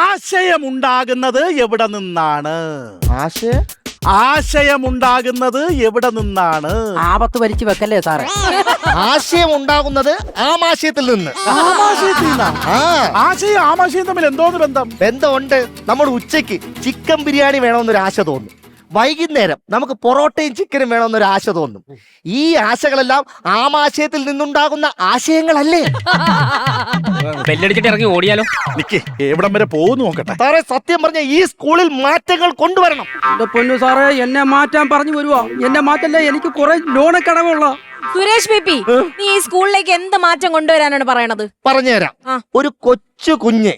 ആശയമുണ്ടാകുന്നത് എവിടെ നിന്നാണ്? ആശയമുണ്ടാകുന്നത് എവിടെ നിന്നാണ്? ആപത്ത് വലിച്ചു വെക്കല്ലേ സാറേ. ആശയം ഉണ്ടാകുന്നത് ആമാശയത്തിൽ നിന്ന്. ആശയം ആമാശയം തമ്മിൽ എന്തോന്ന് ബന്ധം? ബന്ധമുണ്ട്. നമ്മൾ ഉച്ചയ്ക്ക് ചിക്കൻ ബിരിയാണി വേണമെന്നൊരു ആശ തോന്നും, വൈകുന്നേരം നമുക്ക് പൊറോട്ടയും ചിക്കനും വേണമെന്നൊരു ആശ തോന്നും. ഈ ആശകളെല്ലാം ആമാശയത്തിൽ നിന്നുണ്ടാകുന്ന ആശയങ്ങളല്ലേ? ബെല്ലടിച്ചിട്ട് ഇറങ്ങി ഓടിയാലോ? നിക്ക്, എവിടം വരെ പോകുന്നു നോക്കട്ടെ. സാറേ, സത്യം പറഞ്ഞ ഈ സ്കൂളിൽ മാറ്റങ്ങൾ കൊണ്ടുവരണം. എന്റെ പൊന്നു സാറേ, എന്നെ മാറ്റാൻ പറഞ്ഞു വരുവാ. എന്നെ മാറ്റല്ലേ, എനിക്ക് കുറെ ലോണക്കടവുള്ള. സുരേഷ് പിപ്പി, നീ ഈ സ്കൂളിലേക്ക് എന്ത് മാറ്റം കൊണ്ടുവരാനാണ് പറയണത്? പറഞ്ഞുതരാം. ഒരു കൊച്ചു കുഞ്ഞ്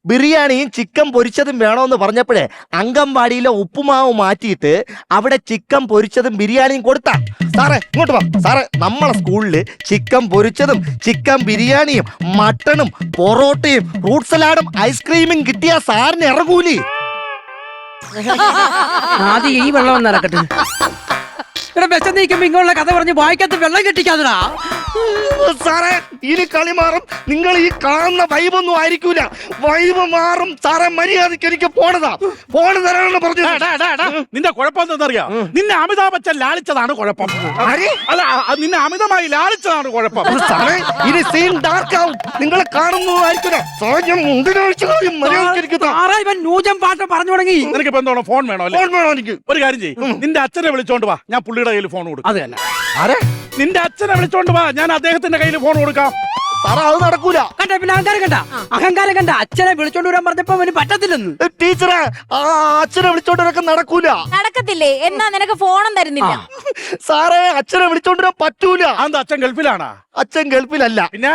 ബിരിയാണിയും ചിക്കൻ പൊരിച്ചതും വേണമെന്ന് പറഞ്ഞപ്പോഴേ അംഗൻവാടിയിലെ ഉപ്പുമാവ് മാറ്റിയിട്ട് അവിടെ ചിക്കൻ പൊരിച്ചതും ബിരിയാണിയും കൊടുത്താ. സാറേ ഇങ്ങോട്ട് വാ. സാറേ, നമ്മളെ സ്കൂളില് ചിക്കൻ പൊരിച്ചതും ചിക്കൻ ബിരിയാണിയും മട്ടണും പൊറോട്ടയും ഫ്രൂട്ട് സലാഡും ഐസ്ക്രീമും കിട്ടിയ സാറിന് ഇറങ്ങൂലേ? ആദ്യം ഈ വെള്ളം നടക്കട്ടെ. ഇവിടെ വിശന്നിരിക്കുമ്പോ ഇങ്ങനെയുള്ള കഥ പറഞ്ഞ് വായിക്കകത്ത് വെള്ളം കെട്ടിക്കാതടാ. സാറേ, ഇനി കളി മാറും. നിങ്ങൾ ഈ കാണുന്ന വൈബൊന്നും ആയിരിക്കൂല. വൈബ് മാറും സാറേ. മര്യാദക്ക് എനിക്ക് പോണതാ. ഫോണ് തരാണെന്ന് പറഞ്ഞു. നിന്റെ കുഴപ്പം എന്താണെന്നറിയാം? നിന്നെ അമിതാഭ് ബച്ചൻ ലാളിച്ചതാണ് കുഴപ്പം. അല്ല, നിന്നെ അമിതമായി ലാളിച്ചതാണ് കുഴപ്പം. സാറേ, ഇനി സീൻ ഡാർക്ക് ആവും. നിങ്ങളെ കാണുന്നതായിരിക്കില്ല. ഇവൻ നൂജം പാട്ട് പറഞ്ഞു തുടങ്ങി. നിനക്ക് ഇപ്പൊ എന്തോണം? ഫോൺ വേണോ? ഫോൺ വേണോ എനിക്ക്? ഒരു കാര്യം ചെയ്യും, നിന്റെ അച്ഛനെ വിളിച്ചോണ്ട് വാ, ഞാൻ പുള്ളിയുടെ കയ്യിൽ ഫോൺ കൊടുക്കും. അതല്ല നിന്റെ അച്ഛനെ വിളിച്ചോണ്ട് വാ, ഞാൻ അദ്ദേഹത്തിന്റെ കയ്യിൽ ഫോൺ കൊടുക്കാം. സാറേ, അത് നടക്കൂല. കണ്ട, പിന്നെ അഹങ്കാരം കണ്ട. അച്ഛനെ വിളിച്ചോണ്ട് വരാൻ പറഞ്ഞപ്പോ അവന് പറ്റത്തില്ലെന്ന്. ടീച്ചറെ, അച്ഛനെ വിളിച്ചോണ്ടിരൊക്കെ നടക്കൂല. നടക്കത്തില്ലേ? എന്നാ നിനക്ക് ഫോണും തരുന്നില്ല. സാറേ, അച്ഛനെ വിളിച്ചോണ്ടിരാൻ പറ്റൂല. അതെന്താ? അച്ഛൻ ഗൾഫിലാണാ? അച്ഛൻ ഗൾഫിലല്ല. പിന്നെ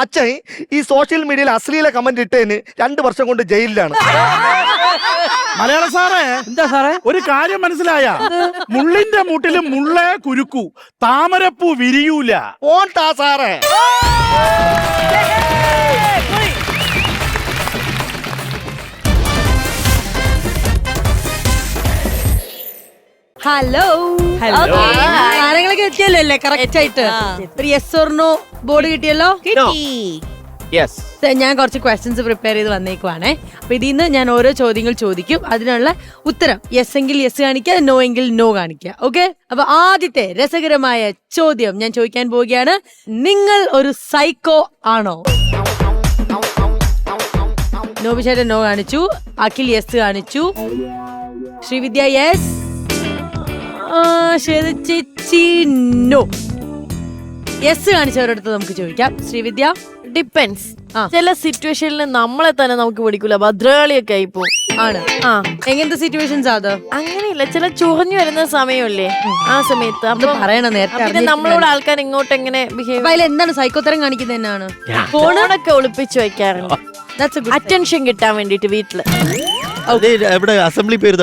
അച്ഛൻ ഈ സോഷ്യൽ മീഡിയയിൽ അശ്ലീല കമന്റ് ഇട്ടതിന് 2 വർഷം കൊണ്ട് ജയിലിലാണ്. മലയാള സാറേ, എന്താ സാറേ? ഒരു കാര്യം മനസ്സിലായ? മുള്ളിന്റെ മൂട്ടിലും മുള്ളേ കുരുക്കൂ, താമരപ്പൂ വിരിയൂല. ഓണ്ടാ സാറേ. ഹലോ. താരങ്ങളൊക്കെ എത്തിയല്ലോ അല്ലേ? കറക്റ്റ് ആയിട്ട് ഒരു യെസ് ഓർ നോ ബോർഡ് കിട്ടിയല്ലോ. ഞാൻ കുറച്ച് ക്വസ്റ്റ്യൻസ് പ്രിപ്പയർ ചെയ്ത് വന്നേക്കുവാണേ. അപ്പൊ ഇതിൽ നിന്ന് ഞാൻ ഓരോ ചോദ്യങ്ങൾ ചോദിക്കും, അതിനുള്ള ഉത്തരം യെസ് എങ്കിൽ യെസ് കാണിക്കുക, നോ എങ്കിൽ നോ കാണിക്കുക. ഓക്കെ? അപ്പൊ ആദ്യത്തെ രസകരമായ ചോദ്യം ഞാൻ ചോദിക്കാൻ പോവുകയാണ്. നിങ്ങൾ ഒരു സൈക്കോ ആണോ? നോബിചേട്ടൻ നോ കാണിച്ചു, അഖിൽ യെസ് കാണിച്ചു, ശ്രീവിദ്യ യെസ്, ചേച്ചി നോ. യെസ് കാണിച്ചവരടുത്ത് നമുക്ക് ചോദിക്കാം. ശ്രീവിദ്യ? ഡിപ്പെൻസ്. ചില സിറ്റുവേഷനിൽ നമ്മളെ തന്നെ നമുക്ക് പിടിക്കൂല, ഭദ്രകാളിയൊക്കെ ആയിപ്പോ. ആണ്. എങ്ങനത്തെ സിറ്റുവേഷൻസ് അത്? അങ്ങനെയില്ല, ചില ചൊറിഞ്ഞു വരുന്ന സമയമല്ലേ, ആ സമയത്ത് പറയണം നേരത്തെ. പിന്നെ നമ്മളോട് ആൾക്കാർ ഇങ്ങോട്ട് എങ്ങനെ ബിഹേവ്. എന്താണ് സൈക്കോത്തരം കാണിക്കുന്നത്? എന്നാണ് ഫോണൊക്കെ ഒളിപ്പിച്ചു വെക്കാറുണ്ട്, അറ്റൻഷൻ കിട്ടാൻ വേണ്ടിട്ട് വീട്ടില്. അസംബ്ലി പേര്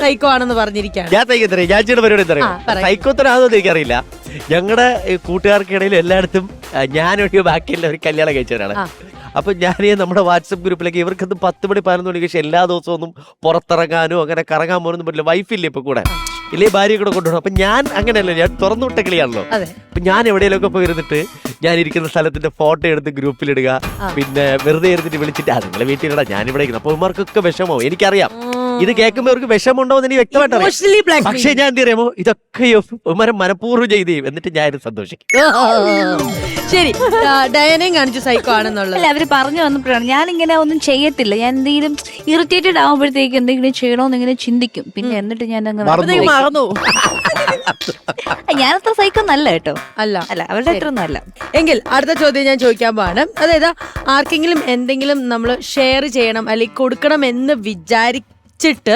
സൈക്കോ ആണെന്ന് പറഞ്ഞിരിക്കുകയാണ്. ഞാൻ ചെയ്ത പരിപാടി എന്താ പറയുക? സൈക്കോത്തരാണെന്ന് എനിക്കറിയില്ല. ഞങ്ങളുടെ കൂട്ടുകാർക്കിടയിൽ എല്ലായിടത്തും ഞാനൊഴികെ ബാക്കിയെല്ലാവരും കല്യാണം കഴിച്ചവരാണ്. അപ്പൊ ഞാൻ നമ്മുടെ വാട്സപ്പ് ഗ്രൂപ്പിലേക്ക് ഇവർക്കത് 10 മണി 11 മണിക്ക് ശേഷം എല്ലാ ദിവസവും ഒന്നും പുറത്തിറങ്ങാനോ അങ്ങനെ കറങ്ങാൻ പോകാനൊന്നും പറ്റില്ല. വൈഫില്ലേ ഇപ്പൊ കൂടെ, ഇല്ലേ ഭാര്യ കൂടെ കൊണ്ടുപോകണം. അപ്പൊ ഞാൻ അങ്ങനെയല്ലോ, ഞാൻ തുറന്നു വിട്ട കളിയാണല്ലോ. അപ്പൊ ഞാൻ എവിടെയെങ്കിലൊക്കെ പോയി ഇരുന്നിട്ട് ഞാൻ ഇരിക്കുന്ന സ്ഥലത്തിന്റെ ഫോട്ടോ എടുത്ത് ഗ്രൂപ്പിലിടുക, പിന്നെ വെറുതെ ഇരുന്നിട്ട് വിളിച്ചിട്ട് നിങ്ങളെ വീട്ടിലിടാ ഞാനിവിടെ ഇരിക്കുന്നു. അപ്പൊ ഇവന്മാർക്കൊക്കെ വിഷമോ എനിക്കറിയാം. ഇത് കേൾക്കുമ്പോൾ അവർക്ക് വിഷമുണ്ടോ എന്ന് എനിക്ക് വ്യക്തമായിട്ട്. പക്ഷെ ഞാൻ എന്ത് അറിയാമോ, ഇതൊക്കെ ഇവന്മാരെ മനഃപൂർവ്വം ചെയ്ത് എന്നിട്ട് ഞാൻ സന്തോഷിക്കും. ശരി, ഡയനയും കാണിച്ചു സൈക്കോ ആണെന്നുള്ളത്. അവര് പറഞ്ഞു വന്നപ്പോഴാണ് ഞാനിങ്ങനെ ഒന്നും ചെയ്യത്തില്ല. ഞാൻ എന്തെങ്കിലും ഇറിറ്റേറ്റഡ് ആവുമ്പോഴത്തേക്ക് എന്തെങ്കിലും ചെയ്യണോന്ന് ഇങ്ങനെ ചിന്തിക്കും. പിന്നെ എന്നിട്ട് ഞാൻ മറന്നു. ഞാനത്ര സൈക്കോ നല്ല കേട്ടോ. അല്ല അവരുടെ അത്ര ഒന്നും അല്ല. എങ്കിൽ അടുത്ത ചോദ്യം ഞാൻ ചോദിക്കാൻ പോവാണ്. അതായത് ആർക്കെങ്കിലും എന്തെങ്കിലും നമ്മൾ ഷെയർ ചെയ്യണം അല്ലെങ്കിൽ കൊടുക്കണം എന്ന് വിചാരിച്ചിട്ട്,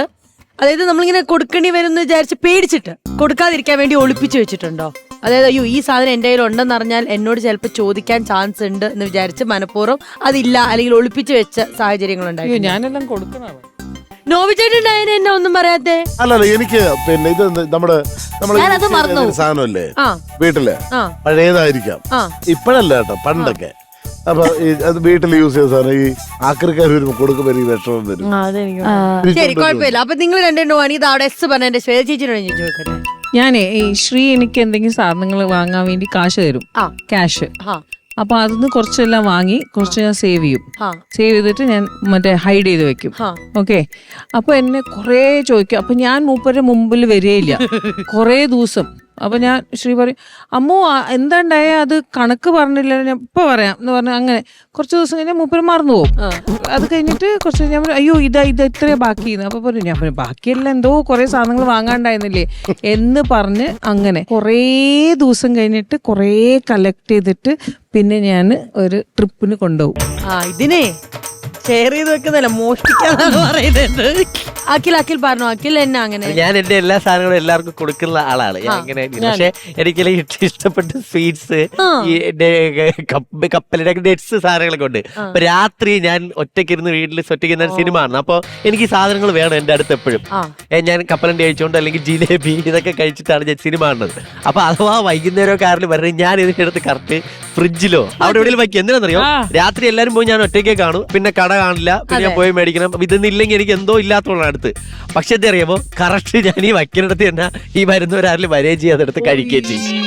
അതായത് നമ്മളിങ്ങനെ കൊടുക്കേണ്ടി വരും എന്ന് വിചാരിച്ച് പേടിച്ചിട്ട് കൊടുക്കാതിരിക്കാൻ വേണ്ടി ഒളിപ്പിച്ചു വെച്ചിട്ടുണ്ടോ? അതായത് അയ്യോ ഈ സാധനം എന്റെ കയ്യിൽ ഉണ്ടെന്ന് അറിഞ്ഞാൽ എന്നോട് ചിലപ്പോൾ ചോദിക്കാൻ ചാൻസ് ഉണ്ട് എന്ന് വിചാരിച്ച് മനഃപൂർവ്വം അതില്ല അല്ലെങ്കിൽ ഒളിപ്പിച്ചു വെച്ച സാഹചര്യങ്ങളുണ്ടായി. അയ്യോ ഞാനെല്ലാം കൊടുക്കണം. നോവിച്ചേട്ടുണ്ടായതിന് എന്നെ ഒന്നും പറയാത്തെ? അല്ലല്ല എനിക്ക് പിന്നെ ഇത് നമ്മുടെ ഞാനത് മറന്നു. സാധനമല്ലേ ആ വീട്ടില് ആ പഴയതായിരിക്കാം, ആ ഇപ്പഴല്ല കേട്ടോ, പണ്ടൊക്കെ. അപ്പൊ അത് വീട്ടിൽ യൂസ് ചെയ്ത സാധനം ഈ ആക്രിക്കാർ വരുമ്പോ കൊടുക്കുമ്പോ എനിക്ക് വിഷമം വരും. ശരി കുഴപ്പമില്ല. അപ്പൊ നിങ്ങൾ രണ്ടെണ്ണം ആണ് ഇത് അവിടെ എസ് പറഞ്ഞ എന്റെ ശ്വേത ചേച്ചിയോട് ഞാൻ ചോദിക്കട്ടെ. ഞാനേ ഈ ശ്രീ എനിക്ക് എന്തെങ്കിലും സാധനങ്ങൾ വാങ്ങാൻ വേണ്ടി കാശ് തരും, ആ ക്യാഷ്. ആ അപ്പൊ അതിന്ന് കുറച്ചെല്ലാം വാങ്ങി കുറച്ച് ഞാൻ സേവ് ചെയ്യും. ആ സേവ് ചെയ്തിട്ട് ഞാൻ മറ്റേ ഹൈഡ് ചെയ്ത് വെക്കും. ആ ഓക്കെ. അപ്പൊ എന്നെ കുറേ ചോദിക്കും. അപ്പൊ ഞാൻ മൂപ്പരുടെ മുമ്പിൽ വരികയില്ല കുറേ ദിവസം. അപ്പൊ ഞാൻ ശ്രീ പറയും, അമ്മോ എന്താണ്ടായ അത് കണക്ക് പറഞ്ഞില്ല, ഞാൻ ഇപ്പൊ പറയാം എന്ന് പറഞ്ഞ അങ്ങനെ കുറച്ച് ദിവസം കഴിഞ്ഞാൽ മൂപ്പര് മറന്നു പോകും. അത് കഴിഞ്ഞിട്ട് കുറച്ച് ഞാൻ പറയും, അയ്യോ ഇത് ഇത്രേ ബാക്കിന്ന്. അപ്പൊ പറയും, ഞാൻ പറയും ബാക്കിയെല്ലാം എന്തോ കുറെ സാധനങ്ങൾ വാങ്ങാണ്ടായിരുന്നില്ലേ എന്ന് പറഞ്ഞ് അങ്ങനെ കുറേ ദിവസം കഴിഞ്ഞിട്ട് കുറേ കളക്ട് ചെയ്തിട്ട് പിന്നെ ഞാൻ ഒരു ട്രിപ്പിന് കൊണ്ടുപോകും. ഇതിനെ ഷെയർ ചെയ്ത് വെക്കുന്നല്ല, മോഷ്ടിക്കാന്നാണ് പറയുന്നത്. അഖിൽ പറഞ്ഞു. അഖിൽ എന്നെ അങ്ങനെ ഞാൻ എന്റെ എല്ലാ സാധനങ്ങളും എല്ലാവർക്കും കൊടുക്കുന്ന ആളാണ്. ഞാൻ ഇങ്ങനെ പക്ഷെ എനിക്ക് ഇഷ്ടപ്പെട്ട സ്വീറ്റ്സ്, ഈ കപ്പലിന്റെ ഡെറ്റ്സ് സാധനങ്ങളൊക്കെ ഉണ്ട്. അപ്പൊ രാത്രി ഞാൻ ഒറ്റയ്ക്കിരുന്ന് വീട്ടിൽ ഒറ്റയ്ക്കുന്ന സിനിമ ആണ്. അപ്പൊ എനിക്ക് സാധനങ്ങൾ വേണം എന്റെ അടുത്ത് എപ്പോഴും. ഞാൻ കപ്പലിന്റെ കഴിച്ചുകൊണ്ട് അല്ലെങ്കിൽ ജിലേബി ഇതൊക്കെ കഴിച്ചിട്ടാണ് ഞാൻ സിനിമ കാണുന്നത്. അപ്പൊ അഥവാ വൈകുന്നേരം കാറിൽ പറഞ്ഞ് ഞാൻ ഇതിന്റെ അടുത്ത് കറക്റ്റ് ഫ്രിഡ്ജിലോ അവിടെ എവിടെയും വയ്ക്കും. എന്തിനാണെന്നറിയോ, രാത്രി എല്ലാരും പോയി ഞാൻ ഒറ്റയ്ക്കേ കാണും, പിന്നെ കട കാണില്ല, പിന്നെ ഞാൻ പോയി മേടിക്കണം. ഇതൊന്നില്ലെങ്കിൽ എനിക്ക് എന്തോ ഇല്ലാത്തോളാണ് അടുത്ത്. പക്ഷെ എന്തറിയാമോ, കറക്റ്റ് ഞാൻ ഈ വയ്ക്കുന്നിടത്ത് തന്നെ ഈ വരുന്നവരാരിലും വരേ ചെയ്യും, അതെടുത്ത് കഴിക്കുകയും ചെയ്യും.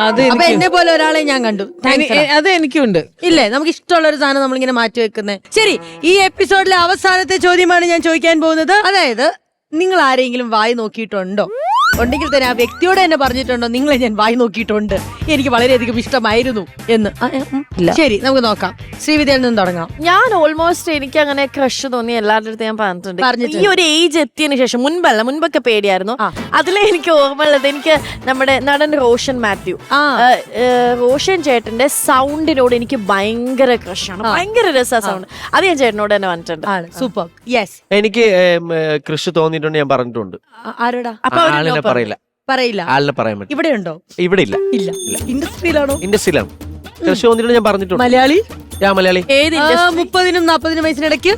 അപ്പൊ എന്നെ പോലെ ഒരാളെ ഞാൻ കണ്ടു. അത് എനിക്കുണ്ട്. ഇല്ലേ, നമുക്ക് ഇഷ്ടമുള്ള ഒരു സാധനം നമ്മളിങ്ങനെ മാറ്റി വെക്കുന്നത്. ശരി, ഈ എപ്പിസോഡിലെ അവസാനത്തെ ചോദ്യമാണ് ഞാൻ ചോദിക്കാൻ പോകുന്നത്. അതായത് നിങ്ങൾ ആരെങ്കിലും വായി നോക്കിയിട്ടുണ്ടോ? ഉണ്ടെങ്കിൽ തന്നെ ആ വ്യക്തിയോട് തന്നെ പറഞ്ഞിട്ടുണ്ടോ നിങ്ങളെ ഞാൻ വായി നോക്കിയിട്ടുണ്ട്, എനിക്ക് വളരെയധികം ഇഷ്ടമായിരുന്നു എന്ന്? ശരി, നമുക്ക് നോക്കാം. ശ്രീവിദ്യയിൽ നിന്ന് തുടങ്ങാം. ഞാൻ ഓൾമോസ്റ്റ് എനിക്ക് അങ്ങനെ ക്രഷ് തോന്നി എല്ലാവരുടെ അടുത്ത് ഞാൻ പറഞ്ഞിട്ടുണ്ട്. ഈ ഒരു ഏജ് എത്തിയതിനു ശേഷം, മുൻപൊക്കെ പേടിയായിരുന്നു. അതിലെ എനിക്ക് ഓർമ്മയുള്ളത്, എനിക്ക് നമ്മുടെ നടൻ റോഷൻ മാത്യു, റോഷൻ ചേട്ടന്റെ സൗണ്ടിനോട് എനിക്ക് ഭയങ്കര ക്രഷാണ്. ഭയങ്കര രസാ സൗണ്ട്. അത് ഞാൻ ചേട്ടനോട് തന്നെ പറഞ്ഞിട്ടുണ്ട്. സൂപ്പർ. യെസ്, എനിക്ക് കൃഷി തോന്നിയിട്ടുണ്ട്, ഞാൻ പറഞ്ഞിട്ടുണ്ട്. ആരോടാ? ആളിനെ പറയില്ല, പറയില്ല. ആളിനെ പറയാൻ പറ്റും. ഇവിടെ ഉണ്ടോ? ഇവിടെ ഇല്ല. ഇല്ല. ഇൻഡസ്ട്രിയിലാണോ? ഇൻഡസ്ട്രിയിലാണ്. കൃഷി തോന്നിയിട്ടുണ്ട്, ഞാൻ പറഞ്ഞിട്ടുണ്ട്. മലയാളി? മലയാളി. 30-നും 40-നും വയസ്സിനിടയ്ക്ക്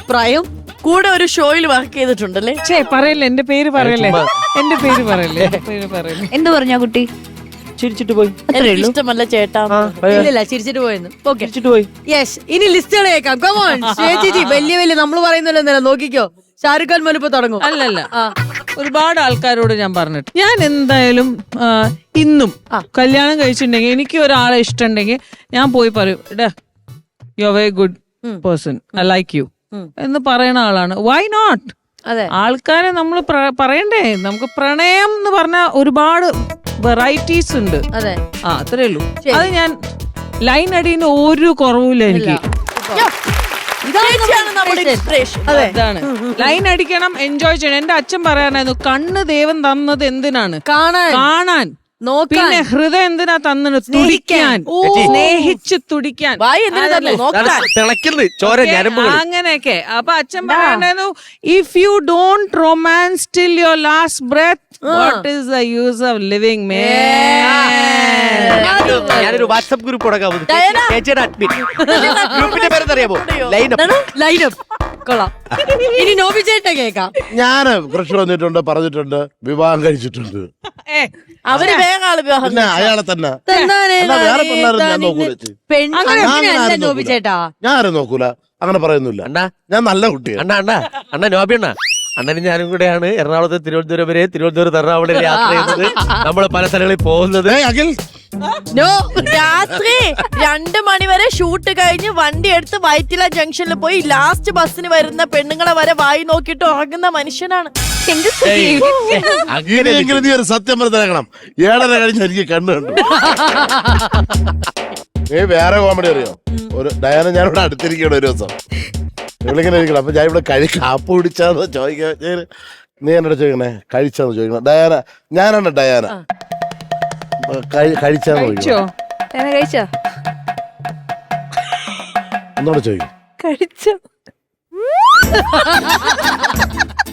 പ്രായം. കൂടെ ഒരു ഷോയിൽ വർക്ക് ചെയ്തിട്ടുണ്ടല്ലേ? പറയല്ലേ, എന്റെ പേര് പറയല്ലേ, എന്റെ പേര് പറയല്ലേ, പേര് പറയല്ലേ. എന്ത് പറഞ്ഞാ കുട്ടി? ചിരിച്ചിട്ട് പോയി. ഇഷ്ടമല്ല ചേട്ടാ. ഇല്ല, ചിരിച്ചിട്ട് പോയെന്ന്. ചിരിച്ചിട്ട് പോയി. യെസ്, ഇനി ലിസ്റ്റുകൾ കേൾക്കാം. കമോൺ ചേച്ചി, വലിയ നമ്മൾ പറയുന്നല്ലോ, നോക്കിക്കോ. ഷാരൂഖ് ഖാൻ മുതലിപ്പോ തുടങ്ങും. അല്ലല്ല, ഒരുപാട് ആൾക്കാരോട് ഞാൻ പറഞ്ഞിട്ട്, ഞാൻ എന്തായാലും ഇന്നും കല്യാണം കഴിച്ചിട്ടുണ്ടെങ്കിൽ എനിക്ക് ഒരാളെ ഇഷ്ടമുണ്ടെങ്കിൽ ഞാൻ പോയി പറയും, you are very good person, I like you എന്ന് പറയുന്ന ആളാണ്. Why not? ആൾക്കാരെ നമ്മൾ പറയണ്ടേ? നമുക്ക് പ്രണയം എന്ന് പറഞ്ഞ ഒരുപാട് വെറൈറ്റീസ് ഉണ്ട്. അത്രേ ഉള്ളൂ. അത് ഞാൻ ലൈൻ അടിയുന്ന ഒരു കുറവില്ല എനിക്ക്. അതാണ് ലൈൻ അടിക്കണം, എൻജോയ് ചെയ്യണം. എന്റെ അച്ഛൻ പറയാനായിരുന്നു, കണ്ണ് ദൈവം തന്നത് എന്തിനാണ്? കാണാൻ. പിന്നെ ഹൃദയം എന്തിനാ തന്നത്? തുടിക്കാൻ, സ്നേഹിച്ച് തുടിക്കാൻ. അങ്ങനെയൊക്കെ. അപ്പൊ അച്ഛൻ പറയാനായിരുന്നു, if you don't romance till your last breath, what is the use of living, man? ഞാനൊരു വാട്സ്ആപ്പ് ഗ്രൂപ്പ് തുടങ്ങാൻ ഗ്രൂപ്പിന്റെ പേരെന്നറിയാമോ? ലൈനപ്പ്. കൊള്ളാം. ഇനി നോബി ചേട്ടൻ കേൾക്കാം. ഞാൻ കൃഷി വന്നിട്ടുണ്ട്, പറഞ്ഞിട്ടുണ്ട്, വിവാഹം കഴിച്ചിട്ടുണ്ട്. അവര് വേറെ ആള് വിവാഹം. പിന്നെ അയാളെ തന്നെ വേറെ പിള്ളേരും ഞാൻ നോക്കൂല. നോബി ചേട്ടാ, ഞാൻ ആരും നോക്കൂല, അങ്ങനെ പറയുന്നില്ല. ഞാൻ നല്ല കുട്ടിയാണ്. അണ്ണ നോബി അണ്ണനും ഞാനും കൂടെയാണ് എറണാകുളത്ത് തിരുവനന്തപുരം വരെ, തിരുവനന്തപുരം എറണാകുളം വരെ യാത്ര ചെയ്യുന്നത്. നമ്മൾ പല സ്ഥലങ്ങളിൽ പോകുന്നത്. രാത്രി 2 മണി വരെ ഷൂട്ട് കഴിഞ്ഞ് വണ്ടി എടുത്ത് വൈറ്റില ജംഗ്ഷനിൽ പോയി ലാസ്റ്റ് ബസ്സിന് വരുന്ന പെണ്ണുങ്ങളെ വരെ വായി നോക്കിയിട്ട് ഉറങ്ങുന്ന മനുഷ്യനാണ്. അങ്ങനെയെങ്കിലും നീ ഒരു സത്യം മനസ്സിലാക്കണം. 7:30 കഴിഞ്ഞ് എനിക്ക് കണ്ണു കണ്ടു. നീ വേറെ കോമഡി അറിയോ? ഒരു ഡയാന ഞാനിവിടെ അടുത്തിരിക്കണം ഒരു ദിവസം, ഇവളിങ്ങനെ ഇരിക്കണം. അപ്പൊ ഞാൻ ഇവിടെ കാപ്പ് കുടിച്ചാന്ന് ചോദിക്കാൻ, നീ എന്നോട് ചോദിക്കണേ കഴിച്ചാന്ന് ചോദിക്കണം. ഡയാന, ഞാനാണ് ഡയാന. കഴിച്ചാന്ന് ചോദിക്കണം. ഒന്നുകൂടെ ചോദിക്കും.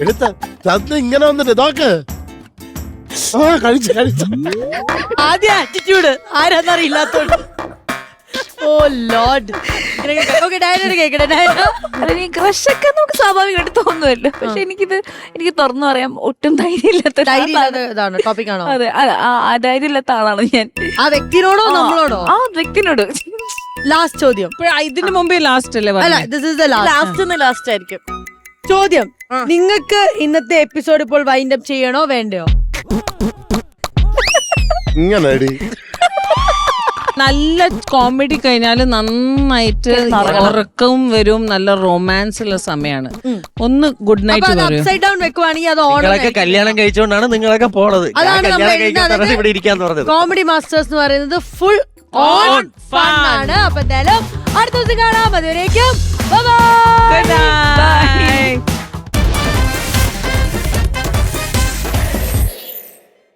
എടുത്ത ഇങ്ങനെ വന്നിട്ട് നോക്ക്. കഴിച്ചു ആദ്യം ആറ്റിറ്റ്യൂഡ് ആരാന്നറിയില്ലാത്തോണ്ട്. ഓ ലോർഡ്. ഓക്കെ, ഡയനോട് കേക്കട്ടെ. ഡയന ക്രഷ് ഒക്കെ നമുക്ക് സ്വാഭാവികമായിട്ട് തോന്നുമല്ലോ. പക്ഷെ എനിക്ക് തുറന്നു പറയാം ഒട്ടും ധൈര്യമില്ലാത്ത ഇതാണ് ടോപ്പിക് ആണോ? അതെ, ധൈര്യമില്ലാത്ത ആളാണ് ഞാൻ. ആ വ്യക്തിനോടോ നമ്മളോടോ? ആ വ്യക്തിനോട്. ലാസ്റ്റ് ചോദ്യം. ഇതിന് മുമ്പേ ലാസ്റ്റ് അല്ലേ അല്ല, this is the last. Last ആയിരിക്കും ചോദ്യം. നിങ്ങൾക്ക് ഇന്നത്തെ എപ്പിസോഡ് ഇപ്പോൾ വൈൻഡ് അപ്പ് ചെയ്യണോ വേണ്ടയോ? ഇങ്ങനെ നല്ല കോമഡി കഴിഞ്ഞാല് നന്നായിട്ട് ഉറക്കവും വരും, നല്ല റൊമാൻസ് ഉള്ള സമയമാണ്. ഒന്ന് ഗുഡ് നൈറ്റ് പറയൂ. അപ്സൈഡ് ഡൗൺ വെക്കുവാണെങ്കിൽ അത് നിങ്ങളൊക്കെ കല്യാണം കഴിച്ചുകൊണ്ടാണ് നിങ്ങളൊക്കെ പോണത്. ഞാൻ അതാണ് കല്യാണം നമ്മൾ കഴിക്കാത്തവരാണ് ഇവിടെ ഇരിക്കാന്ന് പറഞ്ഞത്. കോമഡി മാസ്റ്റേഴ്സ് എന്ന് പറയുന്നത് ഫുൾ ഓൺ ഫൺ ആണ്. അപ്പൊ എന്തായാലും അടുത്ത ദിവസം കാണാം. അതുവരേക്കും